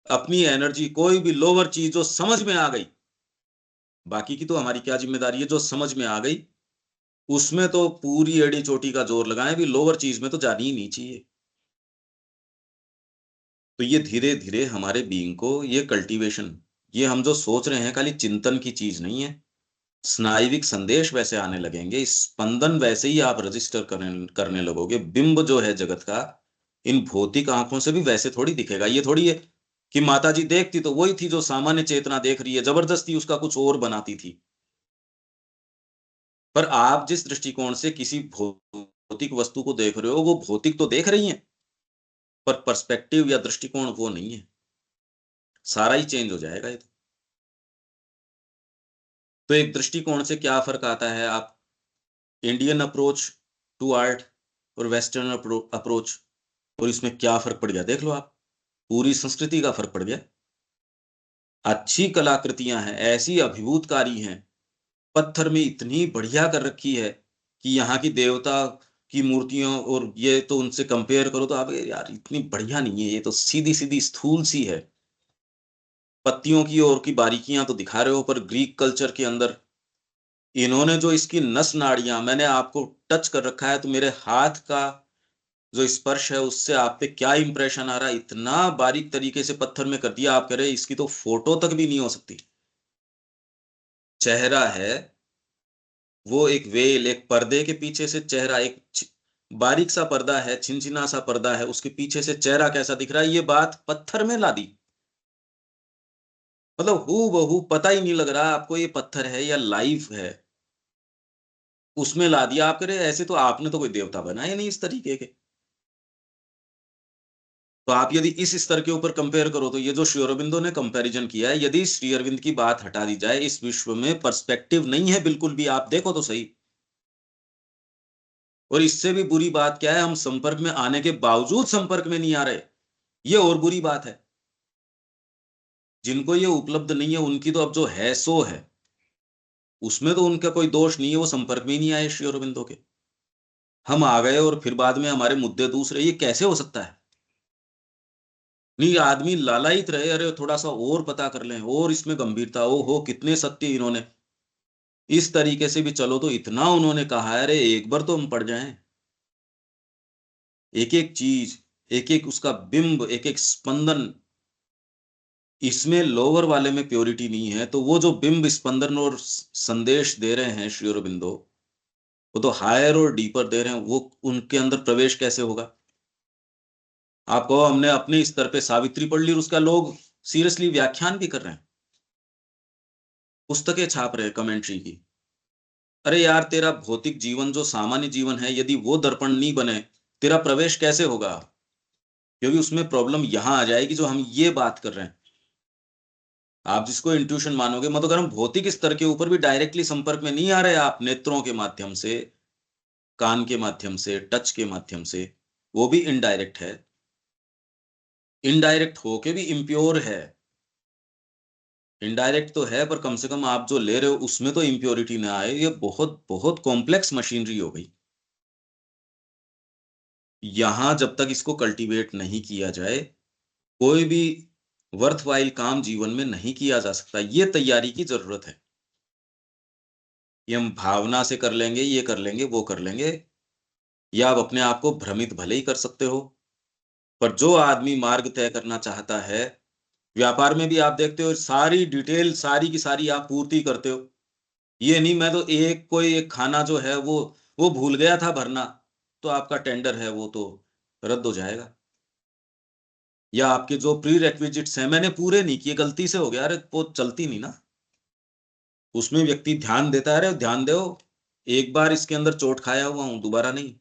अपनी एनर्जी, कोई भी लोअर चीज जो समझ में आ गई, बाकी की तो हमारी क्या जिम्मेदारी है, जो समझ में आ गई उसमें तो पूरी एड़ी चोटी का जोर लगाएं, भी लोअर चीज में तो जानी ही नहीं चाहिए। तो ये धीरे धीरे हमारे बीइंग को, ये कल्टीवेशन, ये हम जो सोच रहे हैं खाली चिंतन की चीज नहीं है, स्नायविक संदेश वैसे आने लगेंगे, स्पंदन वैसे ही आप रजिस्टर करने लगोगे। बिंब जो है जगत का इन भौतिक आंखों से भी वैसे थोड़ी दिखेगा। ये थोड़ी है कि माता जी देखती तो वही थी जो सामान्य चेतना देख रही है, जबरदस्ती उसका कुछ और बनाती थी। पर आप जिस दृष्टिकोण से किसी भौतिक वस्तु को देख रहे हो, वो भौतिक तो देख रही है, पर पर्सपेक्टिव या दृष्टिकोण वो नहीं है। सारा ही चेंज हो जाएगा ये तो एक दृष्टिकोण से क्या फर्क आता है, आप इंडियन अप्रोच टू आर्ट और वेस्टर्न अप्रोच, और इसमें क्या फर्क पड़ गया देख लो आप। पूरी संस्कृति का फर्क पड़ गया। अच्छी कलाकृतियां हैं, ऐसी अभिभूतकारी हैं, पत्थर में इतनी बढ़िया कर रखी है कि यहाँ की देवता की मूर्तियों और ये तो उनसे कंपेयर करो तो आप यार इतनी बढ़िया नहीं है, ये तो सीधी सीधी स्थूल सी है। पत्तियों की और की बारीकियां तो दिखा रहे हो, पर ग्रीक कल्चर के अंदर इन्होंने जो इसकी नस नाड़ियां, मैंने आपको टच कर रखा है तो मेरे हाथ का जो स्पर्श है उससे आप पे क्या इंप्रेशन आ रहा है, इतना बारीक तरीके से पत्थर में कर दिया। आप कह रहे इसकी तो फोटो तक भी नहीं हो सकती। चेहरा है वो एक वेल, एक पर्दे के पीछे से चेहरा, एक बारीक सा पर्दा है, छिनछिना सा पर्दा है, उसके पीछे से चेहरा कैसा दिख रहा है, ये बात पत्थर में ला दी। मतलब हू बहू पता ही नहीं लग रहा आपको ये पत्थर है या लाइफ है, उसमें ला दिया। आप कह रहे ऐसे तो आपने तो कोई देवता बनाया नहीं इस तरीके के। तो आप यदि इस स्तर के ऊपर कंपेयर करो तो ये जो श्री अरविंदो ने कंपैरिजन किया है, यदि श्री अरविंद की बात हटा दी जाए, इस विश्व में पर्सपेक्टिव नहीं है बिल्कुल भी, आप देखो तो सही। और इससे भी बुरी बात क्या है, हम संपर्क में आने के बावजूद संपर्क में नहीं आ रहे, ये और बुरी बात है। जिनको ये उपलब्ध नहीं है उनकी तो अब जो है सो है, उसमें तो उनका कोई दोष नहीं है, वो संपर्क में ही नहीं आए श्री अरविंदो के। हम आ गए और फिर बाद में हमारे मुद्दे दूसरे, ये कैसे हो सकता है। नहीं, आदमी लालायित रहे, अरे थोड़ा सा और पता कर लें, और इसमें गंभीरता, ओ हो कितने सत्य इन्होंने, इस तरीके से भी चलो तो इतना उन्होंने कहा है, अरे एक बार तो हम पढ़ जाएं। एक एक चीज, एक एक उसका बिंब, एक एक स्पंदन, इसमें लोअर वाले में प्योरिटी नहीं है, तो वो जो बिंब स्पंदन और संदेश दे रहे हैं श्री अरबिंदो, वो तो हायर और डीपर दे रहे हैं, वो उनके अंदर प्रवेश कैसे होगा। आप कहो हमने अपने स्तर पे सावित्री पढ़ ली और उसका लोग सीरियसली व्याख्यान भी कर रहे हैं, पुस्तकें छाप रहे हैं कमेंट्री की। अरे यार तेरा भौतिक जीवन जो सामान्य जीवन है, यदि वो दर्पण नहीं बने, तेरा प्रवेश कैसे होगा। क्योंकि उसमें प्रॉब्लम यहां आ जाएगी जो हम ये बात कर रहे हैं, आप जिसको इंट्यूशन मानोगे, मतलब अगर हम भौतिक स्तर के ऊपर भी डायरेक्टली संपर्क में नहीं आ रहे, आप नेत्रों के माध्यम से, कान के माध्यम से, टच के माध्यम से, वो भी इनडायरेक्ट है। इनडायरेक्ट होके भी इम्प्योर है। इनडायरेक्ट तो है पर कम से कम आप जो ले रहे हो उसमें तो इम्प्योरिटी ना आए। ये बहुत बहुत कॉम्प्लेक्स मशीनरी हो गई। यहां जब तक इसको कल्टीवेट नहीं किया जाए, कोई भी वर्थवाइल काम जीवन में नहीं किया जा सकता। ये तैयारी की जरूरत है। ये हम भावना से कर लेंगे, ये कर लेंगे, वो कर लेंगे, या आप अपने आप को भ्रमित भले ही कर सकते हो। पर जो आदमी मार्ग तय करना चाहता है, व्यापार में भी आप देखते हो सारी डिटेल सारी की सारी आप पूर्ति करते हो। ये नहीं मैं तो एक कोई एक खाना जो है वो भूल गया था भरना, तो आपका टेंडर है वो तो रद्द हो जाएगा। या आपके जो प्री रेक्विजिट्स हैं मैंने पूरे नहीं किए, गलती से हो गया, अरे वो चलती नहीं ना। उसमें व्यक्ति ध्यान देता है, अरे ध्यान दो, एक बार इसके अंदर चोट खाया हुआ हूं, दोबारा नहीं।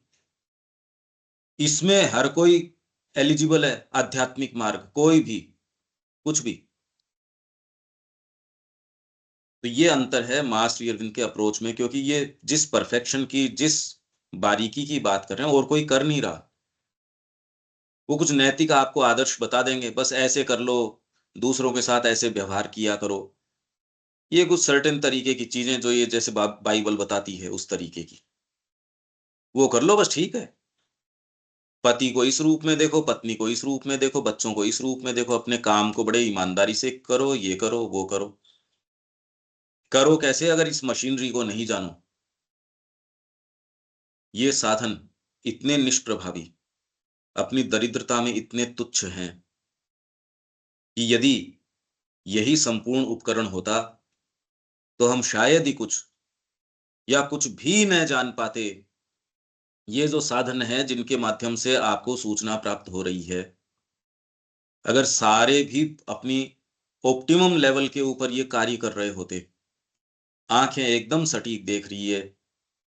इसमें हर कोई एलिजिबल है, आध्यात्मिक मार्ग कोई भी, कुछ भी। तो ये अंतर है मां श्री अरविंद के अप्रोच में, क्योंकि ये जिस परफेक्शन की, जिस बारीकी की बात कर रहे हैं और कोई कर नहीं रहा। वो कुछ नैतिक आपको आदर्श बता देंगे, बस ऐसे कर लो, दूसरों के साथ ऐसे व्यवहार किया करो। ये कुछ सर्टेन तरीके की चीजें जो ये जैसे बाइबल बताती है उस तरीके की, वो कर लो बस, ठीक है। पति को इस रूप में देखो, पत्नी को इस रूप में देखो, बच्चों को इस रूप में देखो, अपने काम को बड़े ईमानदारी से करो, ये करो, वो करो। करो कैसे अगर इस मशीनरी को नहीं जानो? ये साधन इतने निष्प्रभावी, अपनी दरिद्रता में इतने तुच्छ हैं कि यदि यही संपूर्ण उपकरण होता, तो हम शायद ही कुछ या कुछ भी न जान पाते। ये जो साधन है जिनके माध्यम से आपको सूचना प्राप्त हो रही है, अगर सारे भी अपनी ऑप्टिमम लेवल के ऊपर ये कार्य कर रहे होते, आंखें एकदम सटीक देख रही है,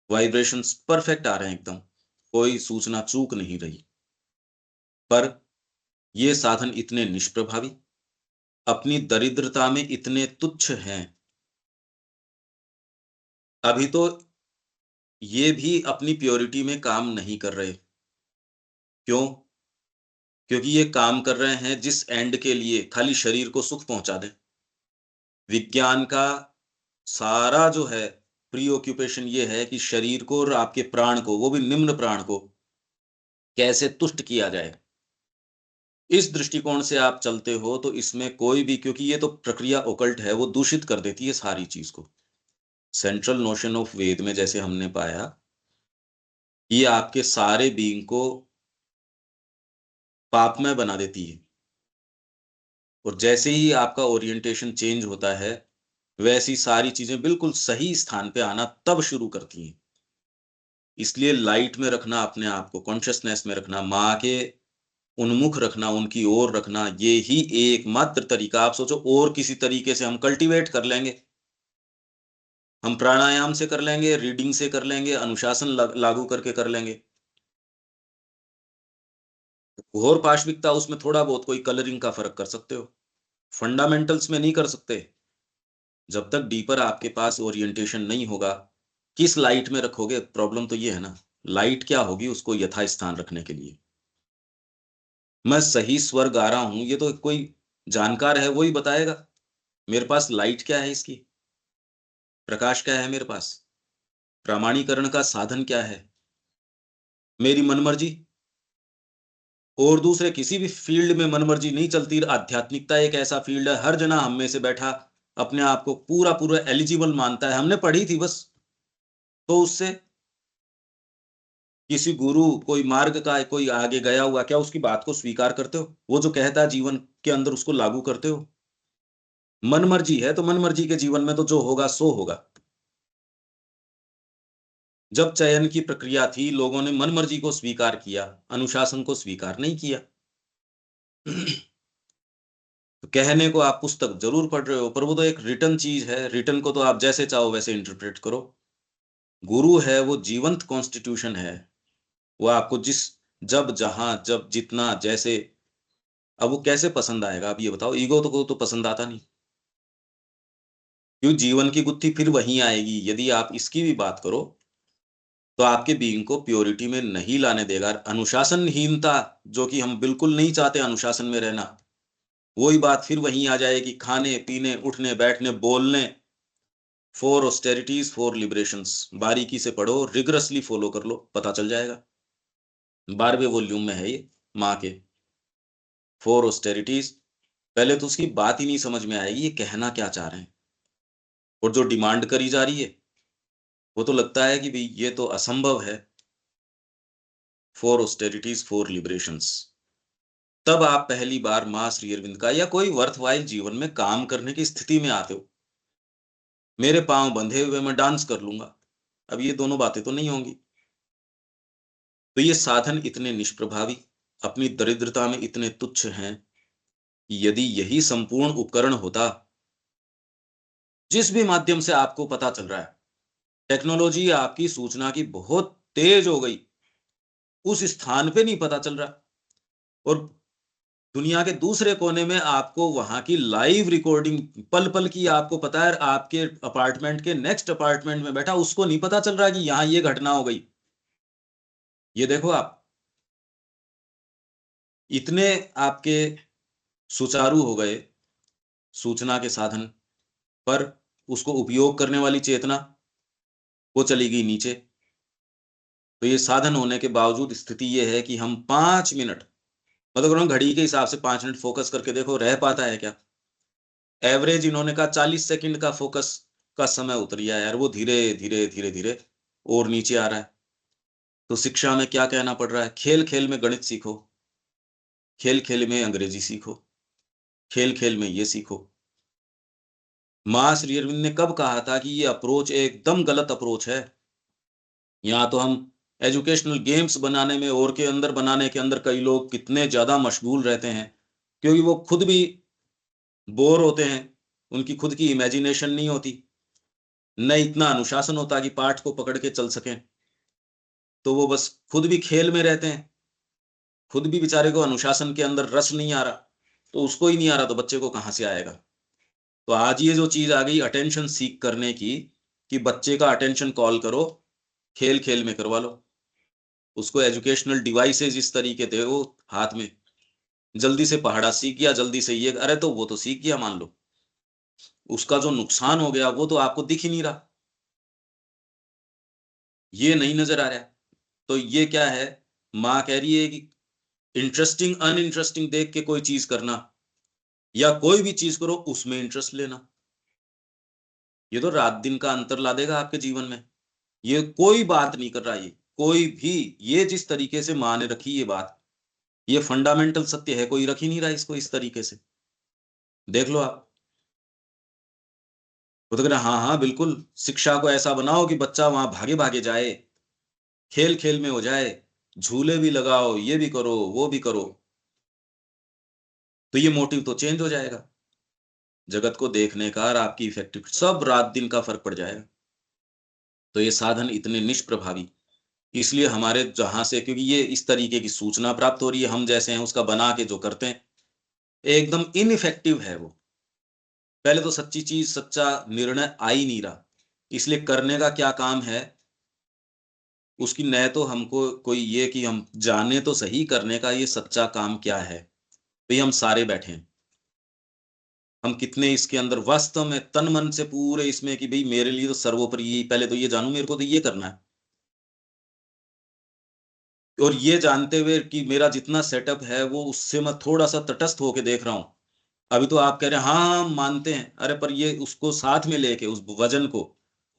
वाइब्रेशंस परफेक्ट आ रहे हैं एकदम, कोई सूचना चूक नहीं रही, पर ये साधन इतने निष्प्रभावी, अपनी दरिद्रता में इतने तुच्छ हैं। अभी तो ये भी अपनी प्योरिटी में काम नहीं कर रहे। क्यों? क्योंकि ये काम कर रहे हैं जिस एंड के लिए, खाली शरीर को सुख पहुंचा दें। विज्ञान का सारा जो है प्रीऑक्यूपेशन ये है कि शरीर को और आपके प्राण को, वो भी निम्न प्राण को, कैसे तुष्ट किया जाए। इस दृष्टिकोण से आप चलते हो तो इसमें कोई भी, क्योंकि ये तो प्रक्रिया ओकल्ट है, वो दूषित कर देती है सारी चीज को। सेंट्रल नोशन ऑफ वेद में जैसे हमने पाया, ये आपके सारे बीइंग को पापमय बना देती है, और जैसे ही आपका ओरिएंटेशन चेंज होता है, वैसी सारी चीजें बिल्कुल सही स्थान पे आना तब शुरू करती हैं। इसलिए लाइट में रखना, अपने आप को कॉन्शियसनेस में रखना, माँ के उन्मुख रखना, उनकी ओर रखना, ये ही एकमात्र तरीका। आप सोचो और किसी तरीके से हम कल्टीवेट कर लेंगे, हम प्राणायाम से कर लेंगे, रीडिंग से कर लेंगे, अनुशासन लागू करके कर लेंगे, घोर पाशविकता उसमें थोड़ा बहुत कोई कलरिंग का फर्क कर सकते हो, फंडामेंटल्स में नहीं कर सकते। जब तक डीपर आपके पास ओरिएंटेशन नहीं होगा, किस लाइट में रखोगे? प्रॉब्लम तो ये है ना, लाइट क्या होगी उसको यथास्थान रखने के लिए। मैं सही स्वर गा रहा हूं, ये तो कोई जानकार है वो ही बताएगा। मेरे पास लाइट क्या है, इसकी प्रकाश क्या है, मेरे पास प्रामाणीकरण का साधन क्या है, मेरी मनमर्जी। और दूसरे किसी भी फील्ड में मनमर्जी नहीं चलती। आध्यात्मिकता एक ऐसा फील्ड है, हर जना हम में से बैठा अपने आप को पूरा पूरा एलिजिबल मानता है, हमने पढ़ी थी बस। तो उससे किसी गुरु, कोई मार्ग का कोई आगे गया हुआ, क्या उसकी बात को स्वीकार करते हो? वो जो कहता है जीवन के अंदर, उसको लागू करते हो? मन मर्जी है तो मन मर्जी के जीवन में तो जो होगा सो होगा। जब चयन की प्रक्रिया थी, लोगों ने मन मर्जी को स्वीकार किया, अनुशासन को स्वीकार नहीं किया। तो कहने को आप पुस्तक जरूर पढ़ रहे हो, पर वो तो एक रिटन चीज है, रिटन को तो आप जैसे चाहो वैसे इंटरप्रेट करो। गुरु है वो जीवंत कॉन्स्टिट्यूशन है, वो आपको जिस, जब, जहां, जब, जितना, जैसे, अब वो कैसे पसंद आएगा? आप ये बताओ। ईगो तो को तो पसंद आता नहीं, क्यों? जीवन की गुत्थी फिर वहीं आएगी। यदि आप इसकी भी बात करो तो आपके बीइंग को प्योरिटी में नहीं लाने देगा। अनुशासनहीनता, जो कि हम बिल्कुल नहीं चाहते अनुशासन में रहना, वही बात फिर वहीं आ जाएगी। खाने पीने, उठने बैठने, बोलने, 4 ऑस्टेरिटीज 4 लिबरेशंस, बारीकी से पढ़ो, रिगरसली फॉलो कर लो, पता चल जाएगा। 12वें वॉल्यूम में है ये, माँ के 4 ऑस्टेरिटीज। पहले तो उसकी बात ही नहीं समझ में आएगी, ये कहना क्या चाह रहे हैं। और जो डिमांड करी जा रही है, वो तो लगता है कि भाई ये तो असंभव है। 4 ऑस्टेरिटीज 4 लिबरेशंस। तब आप पहली बार मां श्री अरविंद का या कोई वर्थवाइल जीवन में काम करने की स्थिति में आते हो। मेरे पांव बंधे हुए मैं डांस कर लूंगा, अब ये दोनों बातें तो नहीं होंगी। तो ये साधन इतने निष्प्रभावी, अपनी दरिद्रता में इतने तुच्छ हैं कि यदि यही संपूर्ण उपकरण होता, जिस भी माध्यम से आपको पता चल रहा है, टेक्नोलॉजी आपकी सूचना की बहुत तेज हो गई, उस स्थान पे नहीं पता चल रहा, और दुनिया के दूसरे कोने में आपको वहां की लाइव रिकॉर्डिंग पल पल की आपको पता है। आपके अपार्टमेंट के नेक्स्ट अपार्टमेंट में बैठा उसको नहीं पता चल रहा कि यहां ये घटना हो गई। ये देखो आप, इतने आपके सुचारू हो गए सूचना के साधन, पर उसको उपयोग करने वाली चेतना वो चली गई नीचे। तो ये साधन होने के बावजूद स्थिति ये है कि हम 5 मिनट, मतलब अगर हम घड़ी के हिसाब से 5 मिनट फोकस करके देखो, रह पाता है क्या? एवरेज इन्होंने कहा 40 सेकंड का फोकस का समय उतर गया यार, वो धीरे-धीरे और नीचे आ रहा है। तो शिक्षा में क्या कहना पड़ रहा है? खेल-खेल में गणित सीखो, खेल-खेल में अंग्रेजी सीखो, खेल-खेल में ये सीखो। माँ श्री अरविंद ने कब कहा था कि ये अप्रोच एकदम गलत अप्रोच है? यहाँ तो हम एजुकेशनल गेम्स बनाने में और के अंदर बनाने के अंदर कई लोग कितने ज़्यादा मशगूल रहते हैं, क्योंकि वो खुद भी बोर होते हैं, उनकी खुद की इमेजिनेशन नहीं होती, न इतना अनुशासन होता कि पाठ को पकड़ के चल सकें। तो वो बस खुद भी खेल में रहते हैं, खुद भी बेचारे को अनुशासन के अंदर रस नहीं आ रहा, तो उसको ही नहीं आ रहा तो बच्चे को कहाँ से आएगा? तो आज ये जो चीज़ आ गई अटेंशन सीक करने की, कि बच्चे का अटेंशन कॉल करो, खेल-खेल में करवा लो। उसको एजुकेशनल डिवाइसेज़ इस तरीके दे वो हाथ में, जल्दी से पहाड़ा सीख गया, जल्दी से ये, अरे तो वो तो सीख गया मान लो, उसका जो नुकसान हो गया वो तो आपको दिख ही नहीं रहा, ये नहीं नज़र आ रहा है। तो ये क्या है, माँ कह रही है कि इंटरेस्टिंग, अनइंटरेस्टिंग देख के कोई चीज़ करना, या कोई भी चीज़ करो उसमें इंटरेस्ट लेना, ये तो रात-दिन का अंतर ला देगा आपके जीवन में। ये कोई बात नहीं कर रहा ये, कोई भी, ये जिस तरीके से माँ ने रखी ये बात, ये फंडामेंटल सत्य है, कोई रख ही नहीं रहा इसको इस तरीके से। देख लो आप। वो तो कह रहे हैं, हाँ, हाँ, बिल्कुल, शिक्षा को ऐसा बनाओ कि बच्चा वहाँ भागे-भागे जाए, खेल-खेल में हो जाए, झूले भी लगाओ, ये भी करो, वो भी करो, तो ये मोटिव तो चेंज हो जाएगा। जगत को देखने का और आपकी इफेक्टिव सब रात-दिन का फ़र्क पड़ जाएगा। तो ये साधन इतने निष्प्रभावी, इसलिए हमारे जहाँ से, क्योंकि ये इस तरीके की सूचना प्राप्त हो रही है, हम जैसे हैं उसका बना के जो करते हैं, एकदम इनइफेक्टिव है वो। पहले तो सच्ची चीज़, सच्चा निर्णय आ ही नहीं रहा, इसलिए करने का क्या काम है, उसकी न तो हमको कोई ये कि हम जाने तो सही करने का ये सच्चा काम क्या है। भई हम सारे बैठे हैं, हम कितने इसके अंदर वास्तव में तन-मन से पूरे इसमें कि भई मेरे लिए तो सर्वोपरि ये, पहले तो ये जानूँ, मेरे को तो ये करना है। और ये जानते हुए कि मेरा जितना सेटअप है वो उससे मैं थोड़ा-सा तटस्थ होके देख रहा हूँ। अभी तो आप कह रहे हैं हाँ, हाँ, हम मानते हैं। अरे पर ये उसको साथ में लेके उस वज़न को,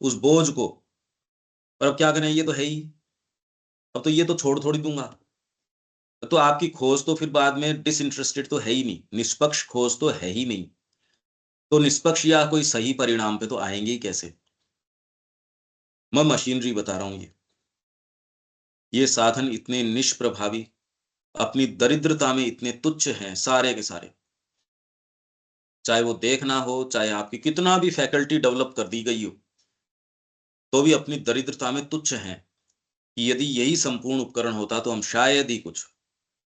उस बोझ को, और अब क्या करें, ये तो है ही। अब तो ये तो छोड़ थोड़ी दूँगा। तो आपकी खोज तो फिर बाद में डिसइंटरेस्टेड तो है ही नहीं, निष्पक्ष खोज तो है ही नहीं। तो निष्पक्ष या कोई सही परिणाम पे तो आएँगे ही कैसे? मैं मशीनरी बता रहा हूँ ये। ये साधन इतने निष्प्रभावी, अपनी दरिद्रता में इतने तुच्छ हैं सारे के सारे। चाहे वो देखना हो, चाहे आपकी कितना भी फैकल्टी डेवलप कर दी गई हो, तो भी अपनी दरिद्रता में तुच्छ हैं, कि यदि यही संपूर्ण उपकरण होता तो हम शायद ही कुछ,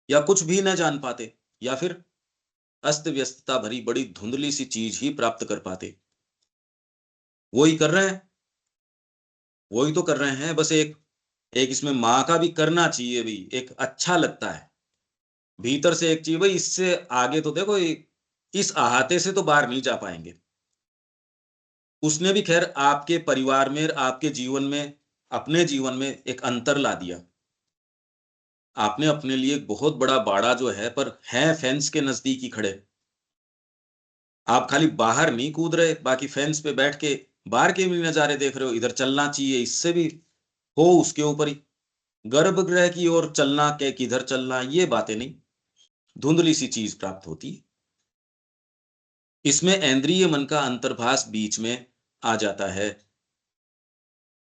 या कुछ भी न जान पाते, या फिर अस्त-व्यस्तता भरी बड़ी धुंधली सी चीज़ ही प्राप्त कर पाते। वो ही कर रहे हैं, वो ही तो कर रहे हैं, बस एक एक इसमें माँ का भी करना चाहिए भई, एक अच्छा लगता है। भीतर से एक चीज़, भई इससे आगे तो देखो, इस अहाते से तो बाहर नहीं जा पाएँगे। उसने भी ख़ैर आपके परिवार में, आपके जीवन में, अपने जीवन में एक अंतर ला दिया। आपने अपने लिए एक बहुत बड़ा बाड़ा जो है, पर हैं फेंस के नज़दीक ही खड़े। आप खाली बाहर नहीं कूद रहे, बाकी फेंस पे बैठ के बाहर के भी नज़ारे देख रहे हो, इधर चलना चाहिए, इससे भी हो उसके ऊपर ही। गर्भगृह की ओर चलना, के किधर चलना, ये बातें नहीं, धुंधली सी चीज़ प्राप्त होती है। इसमें ऐन्द्रिय मन का अंतर्भास बीच में आ जाता है।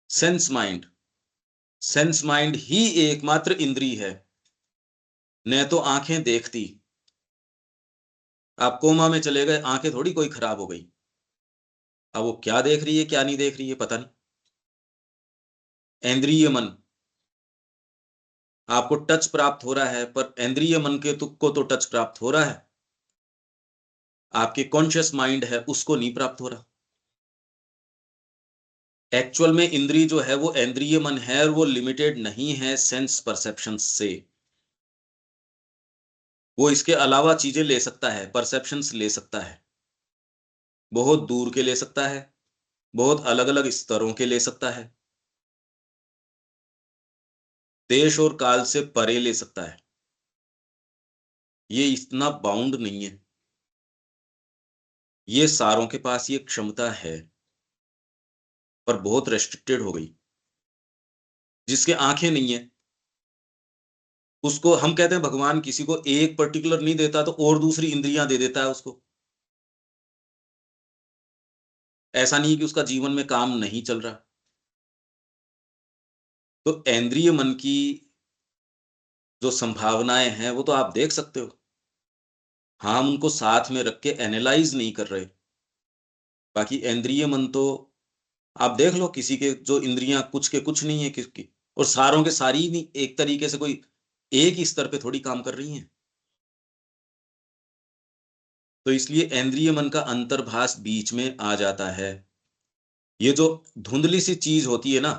सेंस माइंड, सेंस माइंड ही एकमात्र इंद्रिय है, न तो आँखें देखती। आप कोमा में चले गए, आँखें थोड़ी कोई खराब हो गई। अब वो क्या देख रही है, क्या नहीं देख रही है, पता नहीं। ऐन्द्रिय मन, आपको टच प्राप्त हो रहा है, पर ऐन्द्रिय मन के तुक को तो टच प्राप्त हो रहा है। आपके कॉन्शियस माइंड है, उसको नहीं प्राप्त हो रहा। एक्चुअल में इंद्रिय जो है वो ऐन्द्रिय मन है, और वो लिमिटेड नहीं है सेंस परसेप्शन से। वो इसके अलावा चीज़ें ले सकता है, परसेप्शंस ले सकता है। बहुत दूर के ले सकता है, बहुत अलग-अलग स्तरों के ले सकता है। देश और काल से परे ले सकता है। ये इतना बाउंड नहीं है। ये सारों के पास ये क्षमता है, पर बहुत रेस्ट्रिक्टेड हो गई। जिसके आंखें नहीं है, उसको हम कहते हैं भगवान किसी को एक पर्टिकुलर नहीं देता तो और दूसरी इंद्रियां दे देता है उसको। ऐसा नहीं कि उसका जीवन में काम नहीं चल रहा। तो इंद्रिय मन की जो संभावनाएं हैं वो तो आप देख सकते हो। हाँ, हम उनको साथ में रख के एनालाइज नहीं कर रहे। बाकी इंद्रिय मन तो आप देख लो, किसी के जो इंद्रियां कुछ के कुछ नहीं है किसकी, और सारों के सारी नहीं एक तरीके से कोई एक ही स्तर पे थोड़ी काम कर रही हैं। तो इसलिए इंद्रिय मन का अंतर्भास बीच में आ जाता है। ये जो धुंधली सी चीज होती है ना,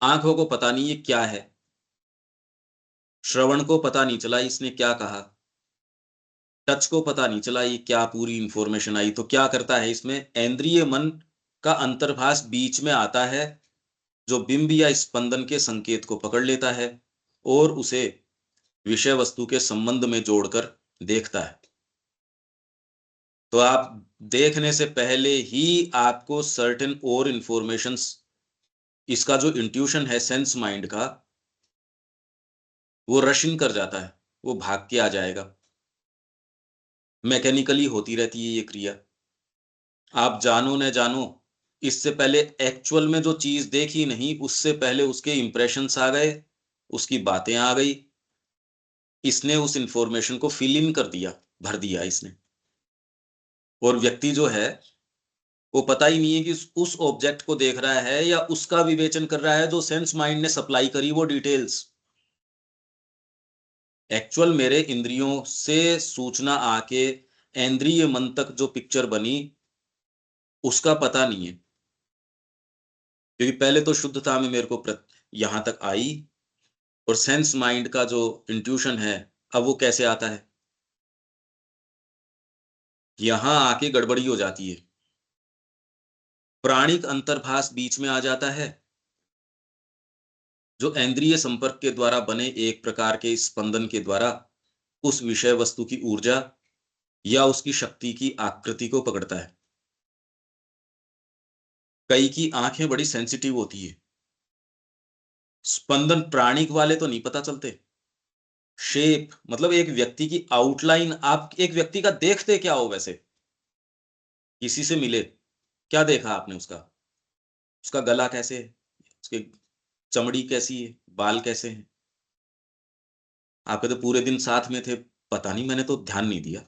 आंखों को पता नहीं ये क्या है, श्रवण को पता नहीं चला इसने क्या कहा, टच को पता नहीं चला ये क्या पूरी इंफॉर्मेशन आई, तो क्या करता है इसमें इंद्रिय मन का अंतर्भास बीच में आता है, जो बिंब या स्पंदन के संकेत को पकड़ लेता है और उसे विषय वस्तु के संबंध में जोड़कर देखता है। तो आप देखने से पहले ही आपको सर्टेन और इंफॉर्मेशंस, इसका जो इंट्यूशन है सेंस माइंड का, वो रशिंग कर जाता है, वो भाग के आ जाएगा। मैकेनिकली होती रहती है ये क्रिया। आप जानो न जानो, इससे पहले एक्चुअल में जो चीज देखी नहीं, उससे पहले उसके इंप्रेशंस आ गए, उसकी बातें आ गई, इसने उस इंफॉर्मेशन को फिल इन कर दिया, भर दिया इसने। और व्यक्ति जो है वो पता ही नहीं है कि उस ऑब्जेक्ट को देख रहा है या उसका विवेचन कर रहा है जो सेंस माइंड ने सप्लाई करी वो डिटेल्स। एक्चुअल मेरे इंद्रियों से सूचना आके इंद्रिय मन तक जो पिक्चर बनी, उसका पता नहीं है। क्योंकि पहले तो शुद्धता में मेरे को यहां तक आई, और सेंस माइंड का जो इंट्यूशन है, अब वो कैसे आता है, यहां आके गड़बड़ी हो जाती है। प्राणिक अंतर्भास बीच में आ जाता है, जो इंद्रिय संपर्क के द्वारा बने एक प्रकार के स्पंदन के द्वारा उस विषय वस्तु की ऊर्जा या उसकी शक्ति की आकृति को पकड़ता है। कई की आंखें बड़ी सेंसिटिव होती है, स्पंदन प्राणिक वाले तो नहीं पता चलते। शेप मतलब एक व्यक्ति की आउटलाइन, आप एक व्यक्ति का देखते क्या हो वैसे, किसी से मिले, क्या देखा आपने उसका, उसका गला कैसे है, उसकी चमड़ी कैसी है, बाल कैसे हैं। आपके तो पूरे दिन साथ में थे, पता नहीं, मैंने तो ध्यान नहीं दिया।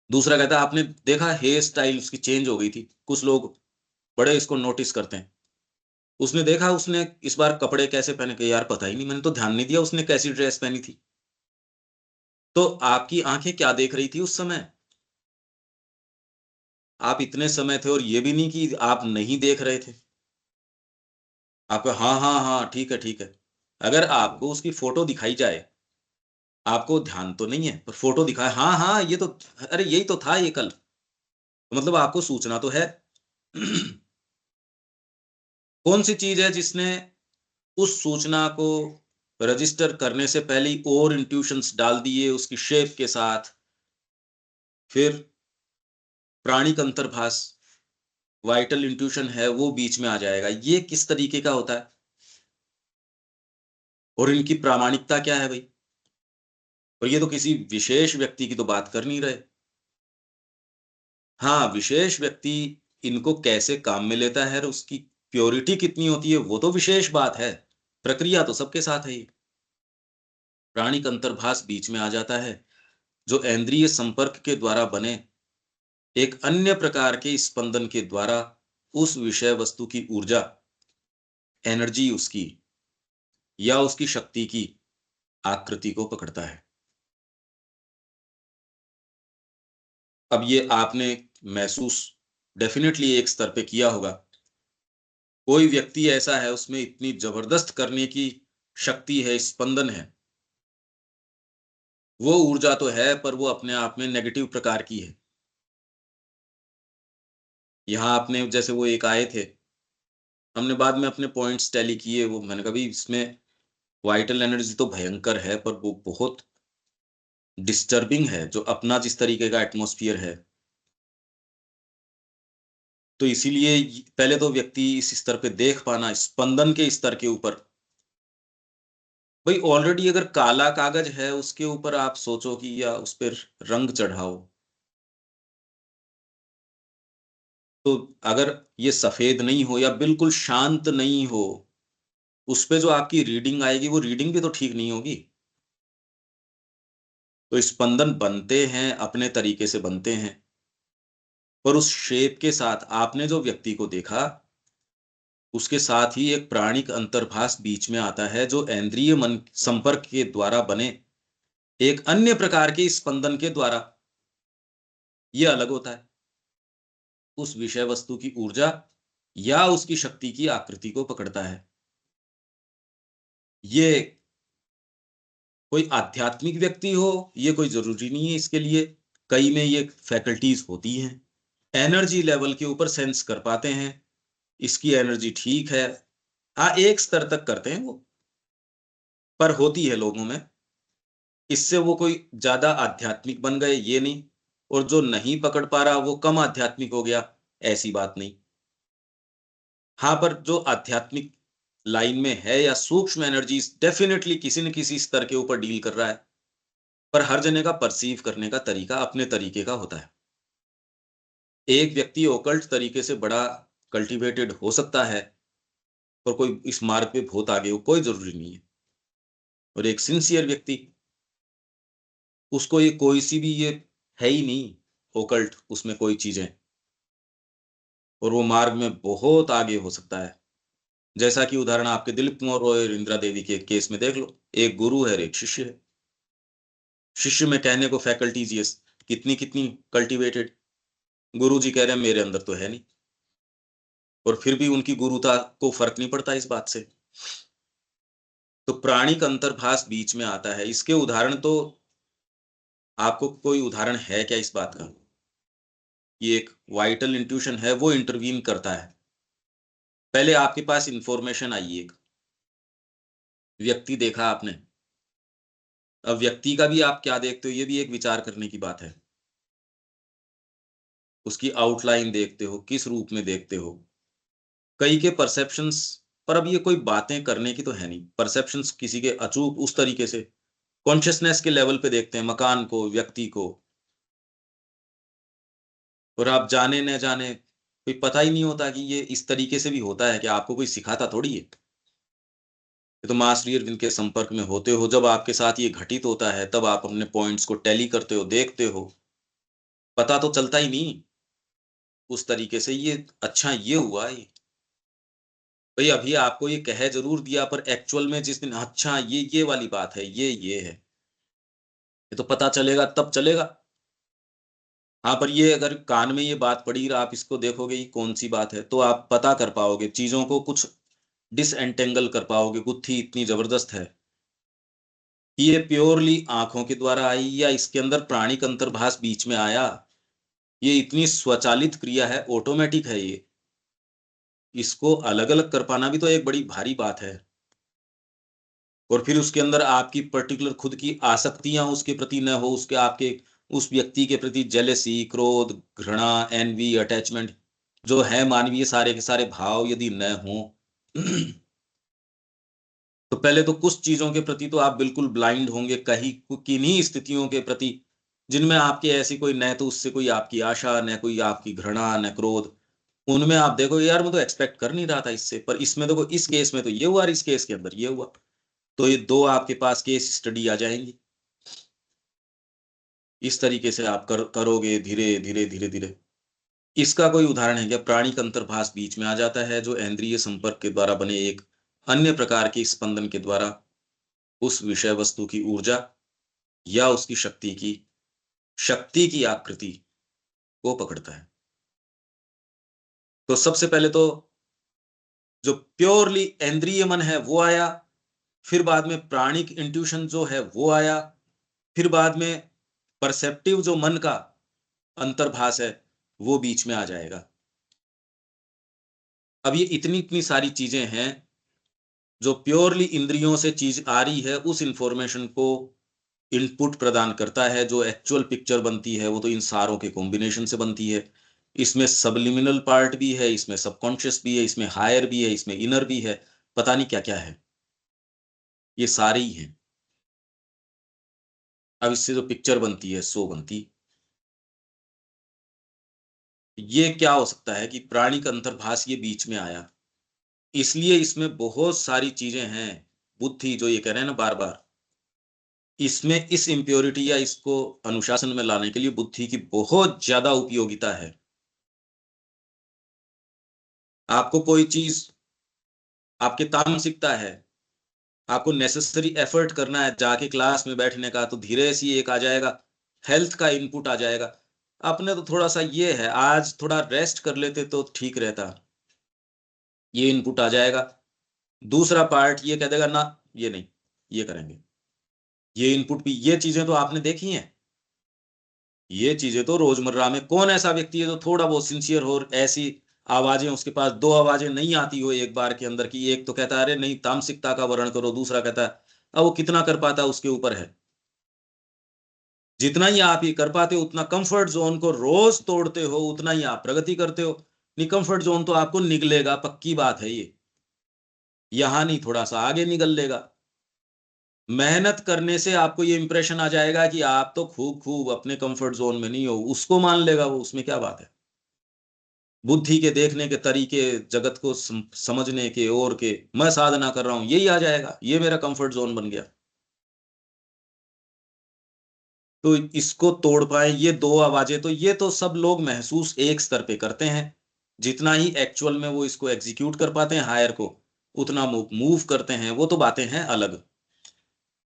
दूसरा कहता है आपने देखा हेयर स्टाइल उसकी चेंज हो गई थी, कुछ लोग बड़े इसको नोटिस करते हैं। उसने देखा उसने इस बार कपड़े कैसे पहने के, यार पता ही नहीं, मैंने तो ध्यान नहीं दिया उसने कैसी ड्रेस पहनी थी। तो आपकी आंखें क्या देख रही थी उस समय, आप इतने समय थे और ये भी नहीं कि आप नहीं देख रहे थे। आपको हाँ हाँ हाँ ठीक है ठीक है, अगर आपको उसकी फोटो दिखाई जाए, आपको ध्यान तो नहीं है पर फोटो दिखाए, हाँ हाँ ये तो, अरे यही तो था ये कल, तो मतलब आपको सूचना तो है। कौन सी चीज है जिसने उस सूचना को रजिस्टर करने से पहले ही और इंट्यूशंस डाल दिए उसकी शेप के साथ। फिर प्राणिक अंतर्भास, वाइटल इंट्यूशन है वो बीच में आ जाएगा। ये किस तरीके का होता है और इनकी प्रामाणिकता क्या है भाई। और ये तो किसी विशेष व्यक्ति की तो बात कर नहीं रहे। हाँ, विशेष व्यक्ति इनको कैसे काम में लेता है और उसकी प्योरिटी कितनी होती है वो तो विशेष बात है, प्रक्रिया तो सबके साथ है ही। प्राणिक अंतर्भास बीच में आ जाता है, जो इंद्रिय संपर्क के द्वारा बने एक अन्य प्रकार के स्पंदन के द्वारा उस विषय वस्तु की ऊर्जा, एनर्जी उसकी या उसकी शक्ति की आकृति को पकड़ता है। अब ये आपने महसूस डेफिनेटली एक स्तर पे किया होगा। कोई व्यक्ति ऐसा है उसमें इतनी जबरदस्त करने की शक्ति है, स्पंदन है, वो ऊर्जा तो है पर वो अपने आप में नेगेटिव प्रकार की है। यहाँ आपने जैसे वो एक आए थे, हमने बाद में अपने पॉइंट्स टैली किए, वो मैंने कहा भाई इसमें वाइटल एनर्जी तो भयंकर है, पर वो बहुत डिस्टर्बिंग है, जो अपना जिस तरीके का एटमॉस्फेयर है। तो इसीलिए पहले तो व्यक्ति इस स्तर पे देख पाना, स्पंदन के स्तर के ऊपर, भाई ऑलरेडी अगर काला कागज है उसके ऊपर आप सोचो कि या उस पर रंग चढ़ाओ, तो अगर ये सफेद नहीं हो या बिल्कुल शांत नहीं हो, उस पे जो आपकी रीडिंग आएगी वो रीडिंग भी तो ठीक नहीं होगी। तो स्पंदन बनते हैं अपने तरीके से बनते हैं, पर उस शेप के साथ आपने जो व्यक्ति को देखा उसके साथ ही एक प्राणिक अंतर्भास बीच में आता है, जो इंद्रिय मन संपर्क के द्वारा बने एक अन्य प्रकार के स्पंदन के द्वारा ये अलग होता है। उस विषय वस्तु की ऊर्जा या उसकी शक्ति की आकृति को पकड़ता है। ये कोई आध्यात्मिक व्यक्ति हो ये कोई जरूरी नहीं है, इसके लिए कई में ये फैकल्टीज होती हैं, एनर्जी लेवल के ऊपर सेंस कर पाते हैं, इसकी एनर्जी ठीक है। हाँ, एक स्तर तक करते हैं वो, पर होती है लोगों में। इससे वो कोई ज्यादा आध्यात्मिक बन गए ये नहीं, और जो नहीं पकड़ पा रहा वो कम आध्यात्मिक हो गया, ऐसी बात नहीं। हाँ, पर जो आध्यात्मिक लाइन में है या सूक्ष्म एनर्जी डेफिनेटली किसी न किसी स्तर के ऊपर डील कर रहा है, पर हर जने का परसीव करने का तरीका अपने तरीके का होता है। एक व्यक्ति ओकल्ट तरीके से बड़ा कल्टीवेटेड हो सकता है, पर कोई इस मार्ग पे बहुत आगे हो कोई जरूरी नहीं है। और एक सिंसियर व्यक्ति, उसको ये कोई सी भी ये है ही नहीं ओकल्ट उसमें कोई चीजें, और वो मार्ग में बहुत आगे हो सकता है। जैसा कि उदाहरण आपके दिलीप कुमार रॉय और इंदिरा देवी के केस में देख लो, एक गुरु है और एक शिष्य है। शिष्य में कहने को फैकल्टीज ये कितनी कितनी कल्टीवेटेड, गुरु जी कह रहे हैं मेरे अंदर तो है नहीं, और फिर भी उनकी गुरुता को फर्क नहीं पड़ता इस बात से। तो प्राणिक अंतर्भास बीच में आता है। इसके उदाहरण तो आपको कोई उदाहरण है क्या इस बात का? ये एक वाइटल इंट्यूशन है, वो इंटरवीन करता है। पहले आपके पास इंफॉर्मेशन आई, एक व्यक्ति देखा आपने, अब व्यक्ति का भी आप क्या देखते हो ये भी एक विचार करने की बात है। उसकी आउटलाइन देखते हो, किस रूप में देखते हो, कई के परसेप्शंस, पर अब ये कोई बातें करने की तो है नहीं, परसेप्शंस किसी के अचूक उस तरीके से कॉन्शियसनेस के लेवल पे देखते हैं मकान को, व्यक्ति को, और आप जाने न जाने कोई पता ही नहीं होता कि ये इस तरीके से भी होता है, कि आपको कोई सिखाता थोड़ी है। ये तो माँ श्री अरविंद के संपर्क में होते हो, जब आपके साथ ये घटित होता है तब आप अपने पॉइंट्स को टैली करते हो, देखते हो, पता तो चलता ही नहीं उस तरीके से ये अच्छा ये हुआ ये, भाई अभी आपको ये कह जरूर दिया, पर एक्चुअल में जिस दिन अच्छा ये वाली बात है, ये है, ये तो पता चलेगा तब चलेगा। हाँ, पर ये अगर कान में ये बात पड़ी और आप इसको देखोगे ये कौन सी बात है, तो आप पता कर पाओगे चीजों को, कुछ डिसएंटेंगल कर पाओगे। गुत्थी इतनी जबरदस्त है कि ये प्योरली आंखों के द्वारा आई या इसके अंदर प्राणिक अंतर्भास बीच में आया, ये इतनी स्वचालित क्रिया है, ऑटोमेटिक है ये। इसको अलग अलग कर पाना भी तो एक बड़ी भारी बात है। और फिर उसके अंदर आपकी पर्टिकुलर खुद की आसक्तियां उसके प्रति न हो, उसके आपके उस व्यक्ति के प्रति जेलेसी, क्रोध, घृणा, एनवी, अटैचमेंट जो है मानवीय सारे के सारे भाव यदि न हो, तो पहले तो कुछ चीजों के प्रति तो आप बिल्कुल ब्लाइंड होंगे, कहीं किन्हीं स्थितियों के प्रति जिनमें आपकी ऐसी कोई न तो उससे कोई आपकी आशा, न कोई आपकी घृणा, न क्रोध, उनमें आप देखो यार मैं तो एक्सपेक्ट कर नहीं रहा था इससे, पर इसमें देखो इस केस में तो ये हुआ और इस केस के अंदर ये हुआ, तो ये दो आपके पास केस स्टडी आ जाएंगी। इस तरीके से आप करोगे धीरे धीरे धीरे धीरे। इसका कोई उदाहरण है क्या? प्राणिक अंतर्भास बीच में आ जाता है, जो इंद्रिय संपर्क के द्वारा बने एक अन्य प्रकार के स्पंदन के द्वारा उस विषय वस्तु की ऊर्जा या उसकी शक्ति की आकृति को पकड़ता है। तो सबसे पहले तो जो प्योरली इंद्रिय मन है वो आया, फिर बाद में प्राणिक इंट्यूशन जो है वो आया, फिर बाद में परसेप्टिव जो मन का अंतर्भास है वो बीच में आ जाएगा। अब ये इतनी सारी चीजें हैं जो प्योरली इंद्रियों से चीज आ रही है, उस इंफॉर्मेशन को इनपुट प्रदान करता है। जो एक्चुअल पिक्चर बनती है वो तो इन सारों के कॉम्बिनेशन से बनती है। इसमें सबलिमिनल पार्ट भी है, इसमें सबकॉन्शियस भी है, इसमें हायर भी है, इसमें इनर भी है, पता नहीं क्या क्या है, ये सारे ही हैं। अब इससे जो पिक्चर बनती है सो बनती। ये क्या हो सकता है कि प्राणिक अंतर्भाष ये बीच में आया, इसलिए इसमें बहुत सारी चीजें हैं। बुद्धि जो ये कह रहे हैं ना बार बार, इसमें इस इम्प्योरिटी या इसको अनुशासन में लाने के लिए बुद्धि की बहुत ज्यादा उपयोगिता है। आपको कोई चीज आपके तामसिकता है, आपको नेसेसरी एफर्ट करना है जाके क्लास में बैठने का, तो धीरे से एक आ जाएगा, हेल्थ का इनपुट आ जाएगा। अपने तो थोड़ा सा ये है, आज थोड़ा रेस्ट कर लेते तो ठीक रहता, ये इनपुट आ जाएगा। दूसरा पार्ट ये कह देगा ना ये नहीं, ये करेंगे, ये इनपुट भी। ये चीजें तो आपने देखी हैं, ये चीजें तो रोजमर्रा में कौन ऐसा व्यक्ति है जो थोड़ा बहुत सिंसियर हो, ऐसी आवाजें उसके पास दो आवाजें नहीं आती हो एक बार के अंदर की, एक तो कहता है अरे नहीं तामसिकता का वर्ण करो, दूसरा कहता है, अब वो कितना कर पाता है उसके ऊपर है। जितना ही आप ये कर पाते हो उतना कंफर्ट जोन को रोज तोड़ते हो उतना ही आप प्रगति करते हो। नहीं, कंफर्ट जोन तो आपको निगलेगा, पक्की बात है ये, यहां नहीं थोड़ा सा आगे निगल लेगा। मेहनत करने से आपको ये इंप्रेशन आ जाएगा कि आप तो खूब खूब अपने कंफर्ट जोन में नहीं हो, उसको मान लेगा वो, उसमें क्या बात है। बुद्धि के देखने के तरीके, जगत को समझने के और के, मैं साधना कर रहा हूं, यही आ जाएगा, ये मेरा कंफर्ट जोन बन गया। तो इसको तोड़ पाए ये दो आवाजें, तो ये तो सब लोग महसूस एक स्तर पे करते हैं। जितना ही एक्चुअल में वो इसको एग्जीक्यूट कर पाते हैं हायर को, उतना मूव करते हैं, वो तो बातें हैं अलग।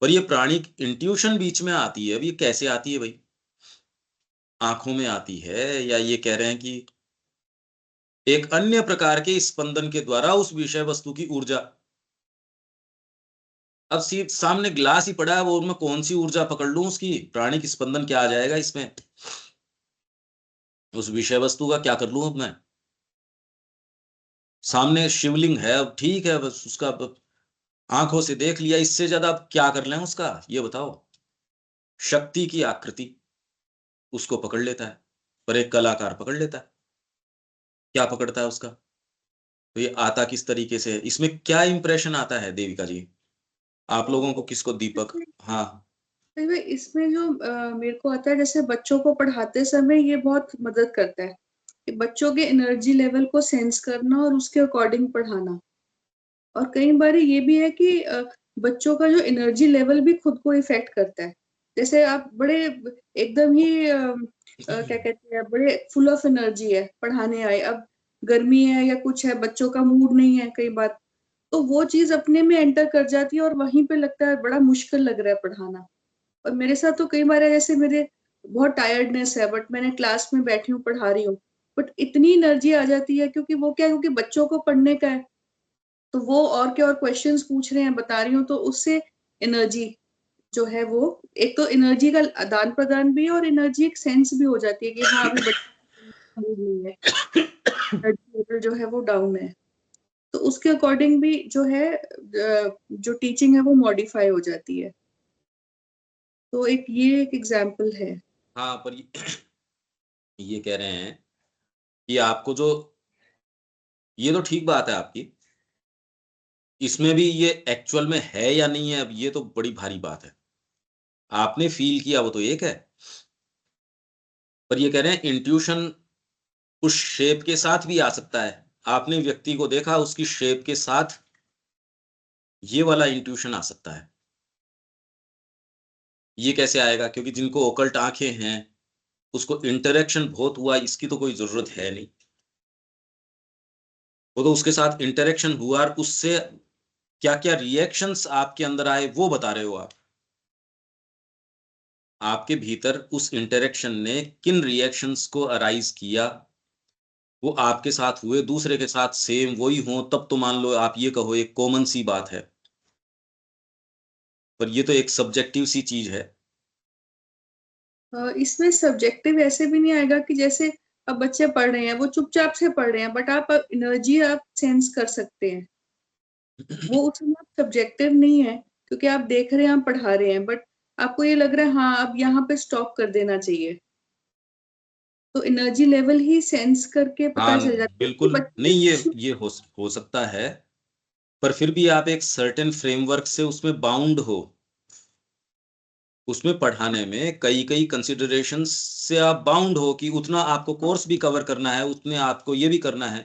पर ये प्राणिक इंट्यूशन बीच में आती है, अब ये कैसे आती है भाई? आंखों में आती है, या ये कह रहे हैं कि एक अन्य प्रकार के स्पंदन के द्वारा उस विषय वस्तु की ऊर्जा। अब सामने ग्लास ही पड़ा है, वो मैं कौन सी ऊर्जा पकड़ लूं, उसकी प्राणिक स्पंदन क्या आ जाएगा इसमें, उस विषय वस्तु का क्या कर लूं अब मैं? सामने शिवलिंग है, अब ठीक है, बस उसका आंखों से देख लिया, इससे ज्यादा अब क्या कर लें उसका, ये बताओ। शक्ति की आकृति उसको पकड़ लेता है, पर एक कलाकार पकड़ लेता है, क्या पकड़ता है उसका? तो ये आता किस तरीके से है, इसमें क्या इंप्रेशन आता है देविका जी, आप लोगों को किसको, दीपक? हाँ। इसमें जो मेरे को आता है, जैसे बच्चों को पढ़ाते समय ये बहुत मदद करता है कि बच्चों के एनर्जी लेवल को सेंस करना और उसके अकॉर्डिंग पढ़ाना। और कई बार ये भी है कि बच्चों का जो एनर्जी लेवल भी खुद को इफेक्ट करता है। जैसे आप बड़े एकदम ही क्या कहते हैं, बड़े फुल ऑफ एनर्जी है, पढ़ाने आए, अब गर्मी है या कुछ है, बच्चों का मूड नहीं है कई बार, तो वो चीज अपने में एंटर कर जाती है और वहीं पे लगता है बड़ा मुश्किल लग रहा है पढ़ाना। और मेरे साथ तो कई बार है, जैसे मेरे बहुत टायर्डनेस है बट मैंने क्लास में बैठी हूँ पढ़ा रही हूँ, बट इतनी एनर्जी आ जाती है, क्योंकि वो क्या है, क्योंकि बच्चों को पढ़ने का है, तो वो और क्या और क्वेश्चंस पूछ रहे हैं, बता रही हूँ, तो उससे एनर्जी जो है वो, एक तो एनर्जी का आदान प्रदान भी है और एनर्जी एक सेंस भी हो जाती है कि हाँ अभी बच्चा मूड नहीं है, एनर्जी लेवल जो है वो डाउन है, तो उसके अकॉर्डिंग भी जो है जो टीचिंग है वो मॉडिफाई हो जाती है। तो ये एक एग्जाम्पल है। हाँ, पर ये कह रहे हैं कि आपको जो, ये तो ठीक बात है आपकी, इसमें भी ये एक्चुअल में है या नहीं है, अब ये तो बड़ी भारी बात है। आपने फील किया वो तो एक है, पर ये कह रहे हैं इंट्यूशन उस शेप के साथ भी आ सकता है। आपने व्यक्ति को देखा, उसकी शेप के साथ ये वाला इंट्यूशन आ सकता है। ये कैसे आएगा? क्योंकि जिनको ओकल्ट आंखें हैं उसको इंटरेक्शन बहुत हुआ, इसकी तो कोई जरूरत है नहीं, वो तो उसके साथ इंटरेक्शन हुआ और उससे क्या क्या रिएक्शंस आपके अंदर आए वो बता रहे हो आप। आपके भीतर उस इंटरेक्शन ने किन रिएक्शंस को अराइज किया, वो आपके साथ हुए, दूसरे के साथ सेम वही हो, तब तो मान लो आप ये कहो एक कॉमन सी बात है, पर ये तो एक सब्जेक्टिव सी चीज है। इसमें सब्जेक्टिव ऐसे भी नहीं आएगा कि जैसे अब बच्चे पढ़ रहे हैं, वो चुपचाप से पढ़ रहे हैं, बट आप एनर्जी आप सेंस कर सकते हैं। वो उसमें सब्जेक्टिव नहीं है, क्योंकि आप देख रहे हैं, आप पढ़ा रहे हैं, बट आपको ये लग रहा है हाँ अब यहाँ पे स्टॉप कर देना चाहिए। तो एनर्जी लेवल ही सेंस करके पता हाँ चल जाता है कि बिल्कुल, बच्चे नहीं कुछ ये हो सकता है, पर फिर भी आप एक सर्टेन फ्रेमवर्क से उसमें बाउंड हो, उसमें पढ़ाने में कई कई कंसिडरेशंस से आप बाउंड हो कि उतना आपको कोर्स भी कवर करना है, उतने आपको ये भी करना है।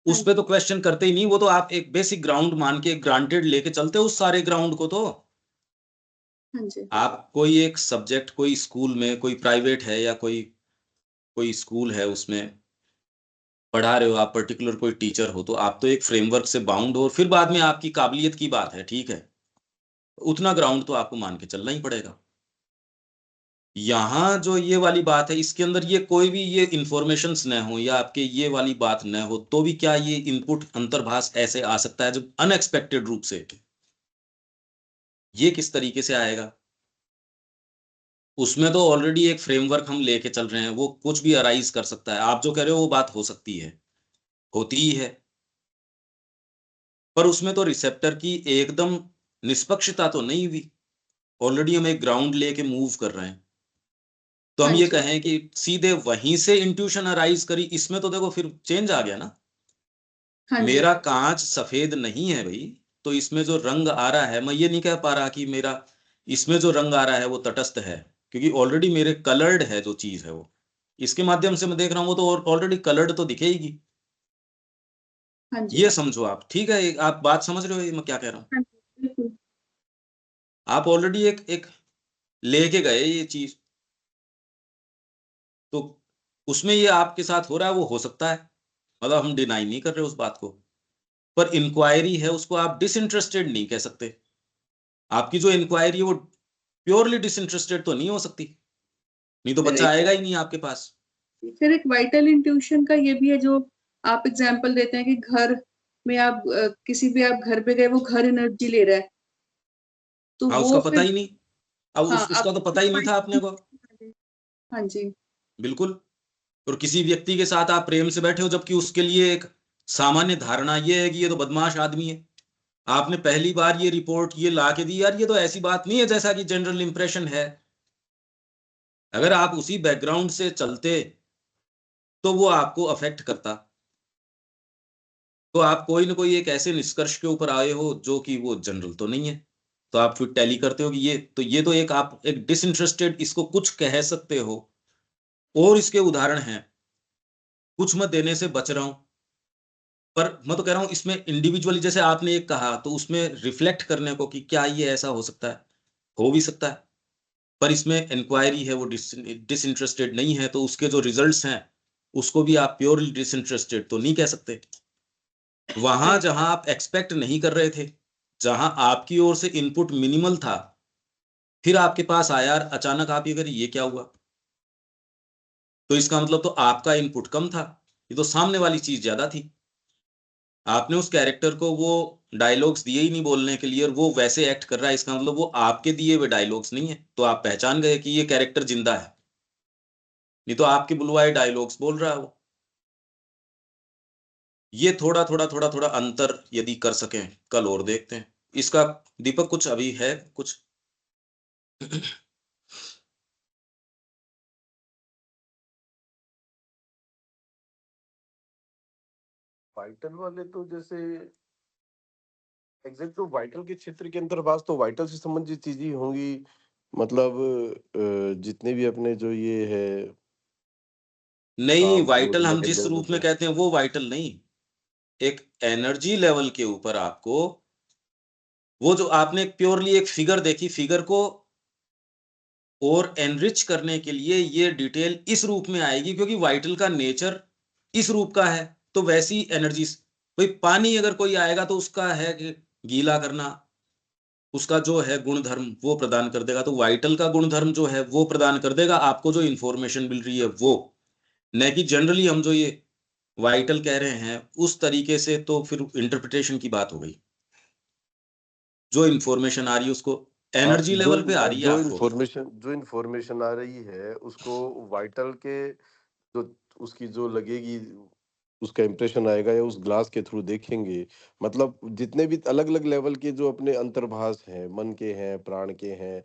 उस हाँ पे तो क्वेश्चन करते ही नहीं, वो तो आप एक बेसिक ग्राउंड मान के ग्रांटेड लेके चलते हो उस सारे ग्राउंड को। तो हाँ जी आप कोई एक सब्जेक्ट, कोई स्कूल में, कोई प्राइवेट है या कोई कोई स्कूल है, उसमें पढ़ा रहे हो आप, पर्टिकुलर कोई टीचर हो, तो आप तो एक फ्रेमवर्क से बाउंड हो, फिर बाद में आपकी काबिलियत की बात है, ठीक है, उतना ग्राउंड तो आपको मान के चलना ही पड़ेगा। यहाँ जो ये वाली बात है, इसके अंदर ये कोई भी ये इंफॉर्मेशंस न हो या आपके ये वाली बात न हो, तो भी क्या ये इनपुट अंतर्भाष ऐसे आ सकता है जो अनएक्सपेक्टेड रूप से, ये किस तरीके से आएगा? उसमें तो ऑलरेडी एक फ्रेमवर्क हम लेके चल रहे हैं, वो कुछ भी अराइज कर सकता है। आप जो कह रहे हो वो बात हो सकती है, होती ही है, पर उसमें तो रिसेप्टर की एकदम निष्पक्षता तो नहीं हुई। ऑलरेडी हम एक ग्राउंड लेके मूव कर रहे हैं, तो हम हाँ ये जी कहें कि सीधे वहीं से इंट्यूशन अराइज करी, इसमें तो देखो फिर चेंज आ गया ना। हाँ जी मेरा कांच सफेद नहीं है भाई, तो इसमें जो रंग आ रहा है, मैं ये नहीं कह पा रहा कि मेरा इसमें जो रंग आ रहा है वो तटस्थ है, क्योंकि ऑलरेडी मेरे कलर्ड है जो चीज है वो, इसके माध्यम से मैं देख रहा हूँ, वो तो ऑलरेडी कलर्ड तो दिखेगी। हाँ जी ये समझो आप, ठीक है, आप बात समझ रहे हो ये मैं क्या कह रहा हूँ? हाँ जी बिल्कुल आप ऑलरेडी एक एक लेके गए ये चीज, तो उसमें ये आपके साथ हो रहा है, वो हो सकता है, मतलब हम डिनाई नहीं कर रहे उस बात को, पर इंक्वायरी है, उसको आप डिसइंटरेस्टेड नहीं कह सकते। आपकी जो इंक्वायरी है वो प्योरली डिसइंटरेस्टेड तो नहीं हो सकती, नहीं तो फिर बच्चा एक आएगा ही नहीं आपके पास। फिर एक वाइटल इंट्यूशन का ये भी है, जो आप एग्जांपल देते हैं कि घर में आप किसी भी आप घर पे गए, वो घर एनर्जी ले रहा है, तो हाँ, वो उसका पता फिर ही नहीं, अब हाँ उसका आप तो पता ही नहीं था अपने को। हाँ जी बिल्कुल। और किसी व्यक्ति के साथ आप प्रेम से बैठे हो, जबकि उसके लिए एक सामान्य धारणा ये है कि ये तो बदमाश आदमी है, आपने पहली बार ये रिपोर्ट ये ला के दी, यार ये तो ऐसी बात नहीं है जैसा कि जनरल इंप्रेशन है। अगर आप उसी बैकग्राउंड से चलते तो वो आपको अफेक्ट करता, तो आप कोई ना कोई एक ऐसे निष्कर्ष के ऊपर आए हो जो कि वो जनरल तो नहीं है, तो आप फिर टैली करते हो कि ये तो एक आप एक डिसइंटरेस्टेड इसको कुछ कह सकते हो। और इसके उदाहरण हैं, कुछ मैं देने से बच रहा हूं, पर मैं तो कह रहा हूं इसमें इंडिविजुअली, जैसे आपने एक कहा, तो उसमें रिफ्लेक्ट करने को कि क्या ये ऐसा हो सकता है, हो भी सकता है, पर इसमें इंक्वायरी है, वो डिसइंटरेस्टेड नहीं है, तो उसके जो रिजल्ट्स हैं उसको भी आप प्योरली डिसइंटरेस्टेड तो नहीं कह सकते। वहां जहां आप एक्सपेक्ट नहीं कर रहे थे, जहां आपकी ओर से इनपुट मिनिमल था, फिर आपके पास आया अचानक, आप ये करिए ये क्या हुआ, तो इसका मतलब तो आपका इनपुट कम था, ये तो सामने वाली चीज ज्यादा थी। आपने उस कैरेक्टर को वो डायलॉग्स दिए ही नहीं बोलने के लिए, और वो वैसे एक्ट कर रहा है, इसका मतलब वो आपके दिए हुए डायलॉग्स नहीं है, तो आप पहचान गए कि ये कैरेक्टर जिंदा है, नहीं तो आपके बुलवाए डायलॉग्स बोल रहा है वो। ये थोड़ा थोड़ा थोड़ा थोड़ा अंतर यदि कर सकें, कल और देखते हैं इसका। दीपक कुछ अभी है कुछ? वाइटल वाले तो जैसे एग्जैक्ट, तो वाइटल के क्षेत्र के अंतर्भाग तो वाइटल से संबंधित चीजें होंगी, मतलब जितने भी अपने जो ये है नहीं, काम क्रोध वाइटल हम मद जिस लोभ रूप में कहते हैं वो वाइटल नहीं, एक एनर्जी लेवल के ऊपर आपको, वो जो आपने प्योरली एक फिगर देखी, फिगर को और एनरिच करने के लिए ये डिटेल इस रूप में आएगी, क्योंकि वाइटल का नेचर इस रूप का है, तो वैसी एनर्जी, भाई पानी अगर कोई आएगा तो उसका है कि गीला करना, उसका जो है गुणधर्म वो प्रदान कर देगा, तो वाइटल का गुणधर्म जो है वो प्रदान कर देगा आपको, जो इंफॉर्मेशन मिल रही है वो, न कि जनरली हम जो ये वाइटल कह रहे हैं उस तरीके से, तो फिर इंटरप्रिटेशन की बात हो गई। जो इंफॉर्मेशन आ रही है उसको हाँ, एनर्जी लेवल पे आ रही है आपको। जो इंफॉर्मेशन आ रही है उसको वाइटल के जो उसकी जो लगेगी, उसका इम्प्रेशन आएगा या उस ग्लास के थ्रू देखेंगे। मतलब जितने भी अलग-अलग लेवल के जो अपने अंतर्भाष हैं, मन के हैं, प्राण के हैं,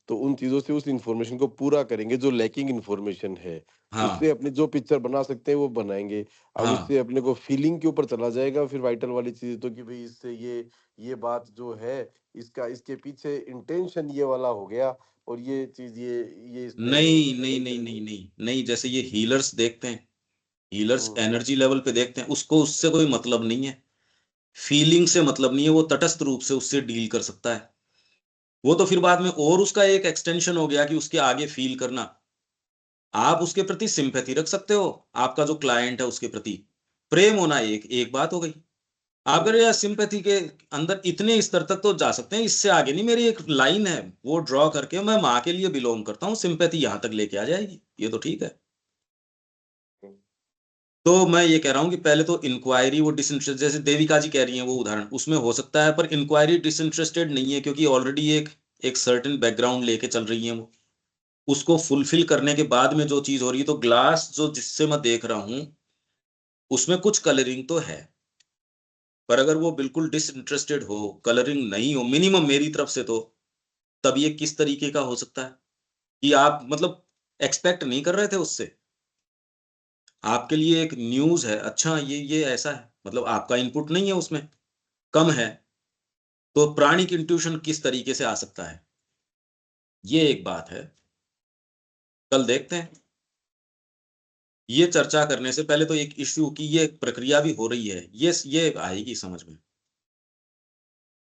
तो उन चीज़ों से उस इन्फॉर्मेशन को पूरा करेंगे, जो लैकिंग इन्फॉर्मेशन है, उससे हाँ, अपनी जो पिक्चर बना सकते हैं वो बनाएँगे। अब हाँ, उससे अपने को फीलिंग के ऊपर चला जाएगा, फिर वाइटल वाली चीज़ तो कि भई इससे ये बात जो है, इसका इसके पीछे इंटेंशन ये वाला हो गया और ये चीज़ ये इसने नहीं, नहीं, सही नहीं, नहीं, करी। नहीं, नहीं, जैसे ये हीलर्स देखते हैं, हीलर्स हुँ, एनर्जी लेवल पे देखते हैं, उसको उससे कोई मतलब नहीं है, फीलिंग से मतलब नहीं है, वो तटस्थ रूप से उससे डील कर सकता है। वो तो फिर बाद में और उसका एक एक्सटेंशन हो गया कि उसके आगे फ़ील करना। आप उसके प्रति सिम्पैथी रख सकते हो, आपका जो क्लाइंट है उसके प्रति। प्रेम होना एक एक बात हो गई। आप कह रहे हो यार सिम्पैथी के अंदर इतने स्तर तक तो जा सकते हैं, इससे आगे नहीं। मेरी एक लाइन है, वो ड्रॉ करके मैं माँ के लिए बिलॉन्ग करता हूँ, सिम्पैथी यहाँ तक लेके आ जाएगी, ये तो ठीक है। हुँ, तो मैं ये कह रहा हूँ कि पहले तो इंक्वायरी वो डिसइंटरेस्ट, जैसे देविका जी कह रही हैं वो उदाहरण, उसमें हो सकता है, पर इंक्वायरी डिसइंटरेस्टेड नहीं है क्योंकि ऑलरेडी एक एक सर्टेन बैकग्राउंड लेके चल रही हैं वो। उसको फुलफिल करने के बाद में जो चीज़ हो रही है, तो ग्लास जो जिससे मैं देख रहा हूँ, उसमें कुछ कलरिंग तो है। पर अगर वो बिल्कुल डिसइंटरेस्टेड हो, कलरिंग नहीं हो, मिनिमम मेरी तरफ से तो, तब ये किस तरीके का हो सकता है कि आप मतलब एक्सपेक्ट नहीं कर रहे थे उससे। आपके लिए एक न्यूज़ है, अच्छा ये ऐसा है, मतलब आपका इनपुट नहीं है उसमें, कम है, तो प्राणिक इंट्यूशन किस तरीके से आ सकता है? ये एक बात है। कल देखते हैं। ये चर्चा करने से पहले तो एक इश्यू की ये प्रक्रिया भी हो रही है, ये आएगी समझ में।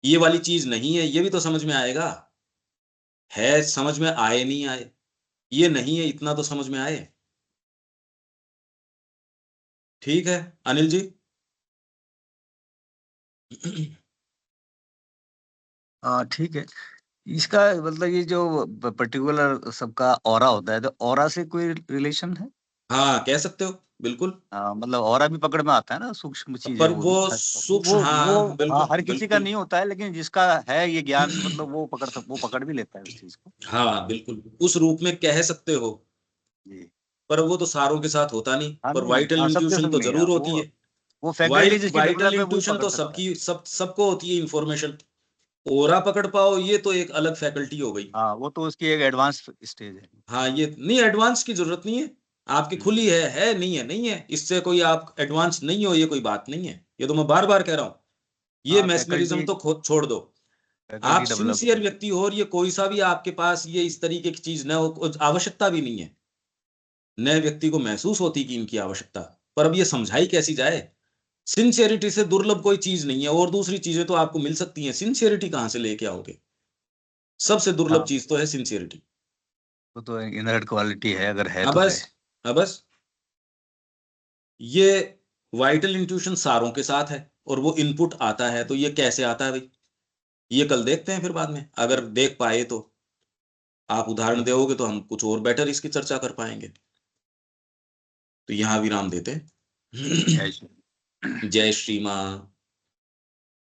ये वाली चीज़ नहीं है, ये भी तो समझ में आएगा। है, समझ में आए, नहीं आए। ये नहीं है, इतना तो समझ में आए। ठीक है, अनिल जी? हाँ ठीक है। इसका मतलब ये जो पर्टिकुलर सबका ऑरा होता है, तो ऑरा से कोई रिलेशन है? हाँ, कह सकते हो, बिल्कुल। मतलब ऑरा भी पकड़ में आता है ना, सूक्ष्म चीज है पर वो भी। वो वो सूक्ष्म, वो हाँ, हाँ, बिल्कुल, हर किसी का बिल्कुल। नहीं होता है, लेकिन जिसका है ये ज्ञान, मतलब वो पकड़ भी लेता है उस चीज को। हाँ, बिल्कुल, उस रूप में कह सकते हो, जी। पर वो तो सारों के साथ होता नहीं, हाँ पर नहीं, वाइटल हाँ सबके इंट्यूशन संग तो नहीं है ज़रूर होती है। वो फैकल्टी जिसकी वाइटल डेवलप है वही इंट्यूशन पकड़ तो सकता है। सबको होती है इन्फॉर्मेशन। ओरा पकड़ पाओ, ये तो एक अलग फैकल्टी हो गई। हाँ वो तो उसकी एक एडवांस स्टेज है। हाँ, ये नहीं, एडवांस की ज़रूरत नहीं है। आपकी हम्म। खुली है, नहीं है, नहीं है। इससे कोई आप एडवांस नहीं हो, ये कोई बात नहीं है। ये तो मैं बार-बार कह रहा हूँ। ये हाँ मैस्मरिज़्म फैकल्टी तो खुद छोड़ दो। आप फैकल्टी डेवलप सिंसियर है। व्यक्ति हो और ये कोई सा भी आपके पास ये इस तरीके की चीज़ ना हो, कुछ आवश्यकता भी नहीं है। नए व्यक्ति को महसूस होती कि इनकी आवश्यकता, पर अब ये समझाई कैसी जाए? सिंसियरिटी से दुर्लभ कोई चीज़ नहीं है, और दूसरी चीज़ें तो आपको मिल सकती हैं, सिंसियरिटी कहाँ से लेके आओगे? सबसे दुर्लभ हाँ चीज़ तो है सिंसियरिटी। वो तो इनहर्ट क्वालिटी है, अगर है हाँ तो है। बस, हाँ बस, ये वाइटल इंट्यूशन सारों के साथ है और वो इनपुट आता है, तो ये कैसे आता है भई? ये कल देखते हैं फिर बाद में, अगर देख पाए तो। आप उदाहरण दोगे तो हम कुछ और बेटर इसकी चर्चा कर पाएँगे। तो यहाँ विराम देते हैं। जय श्री जय श्री माँ।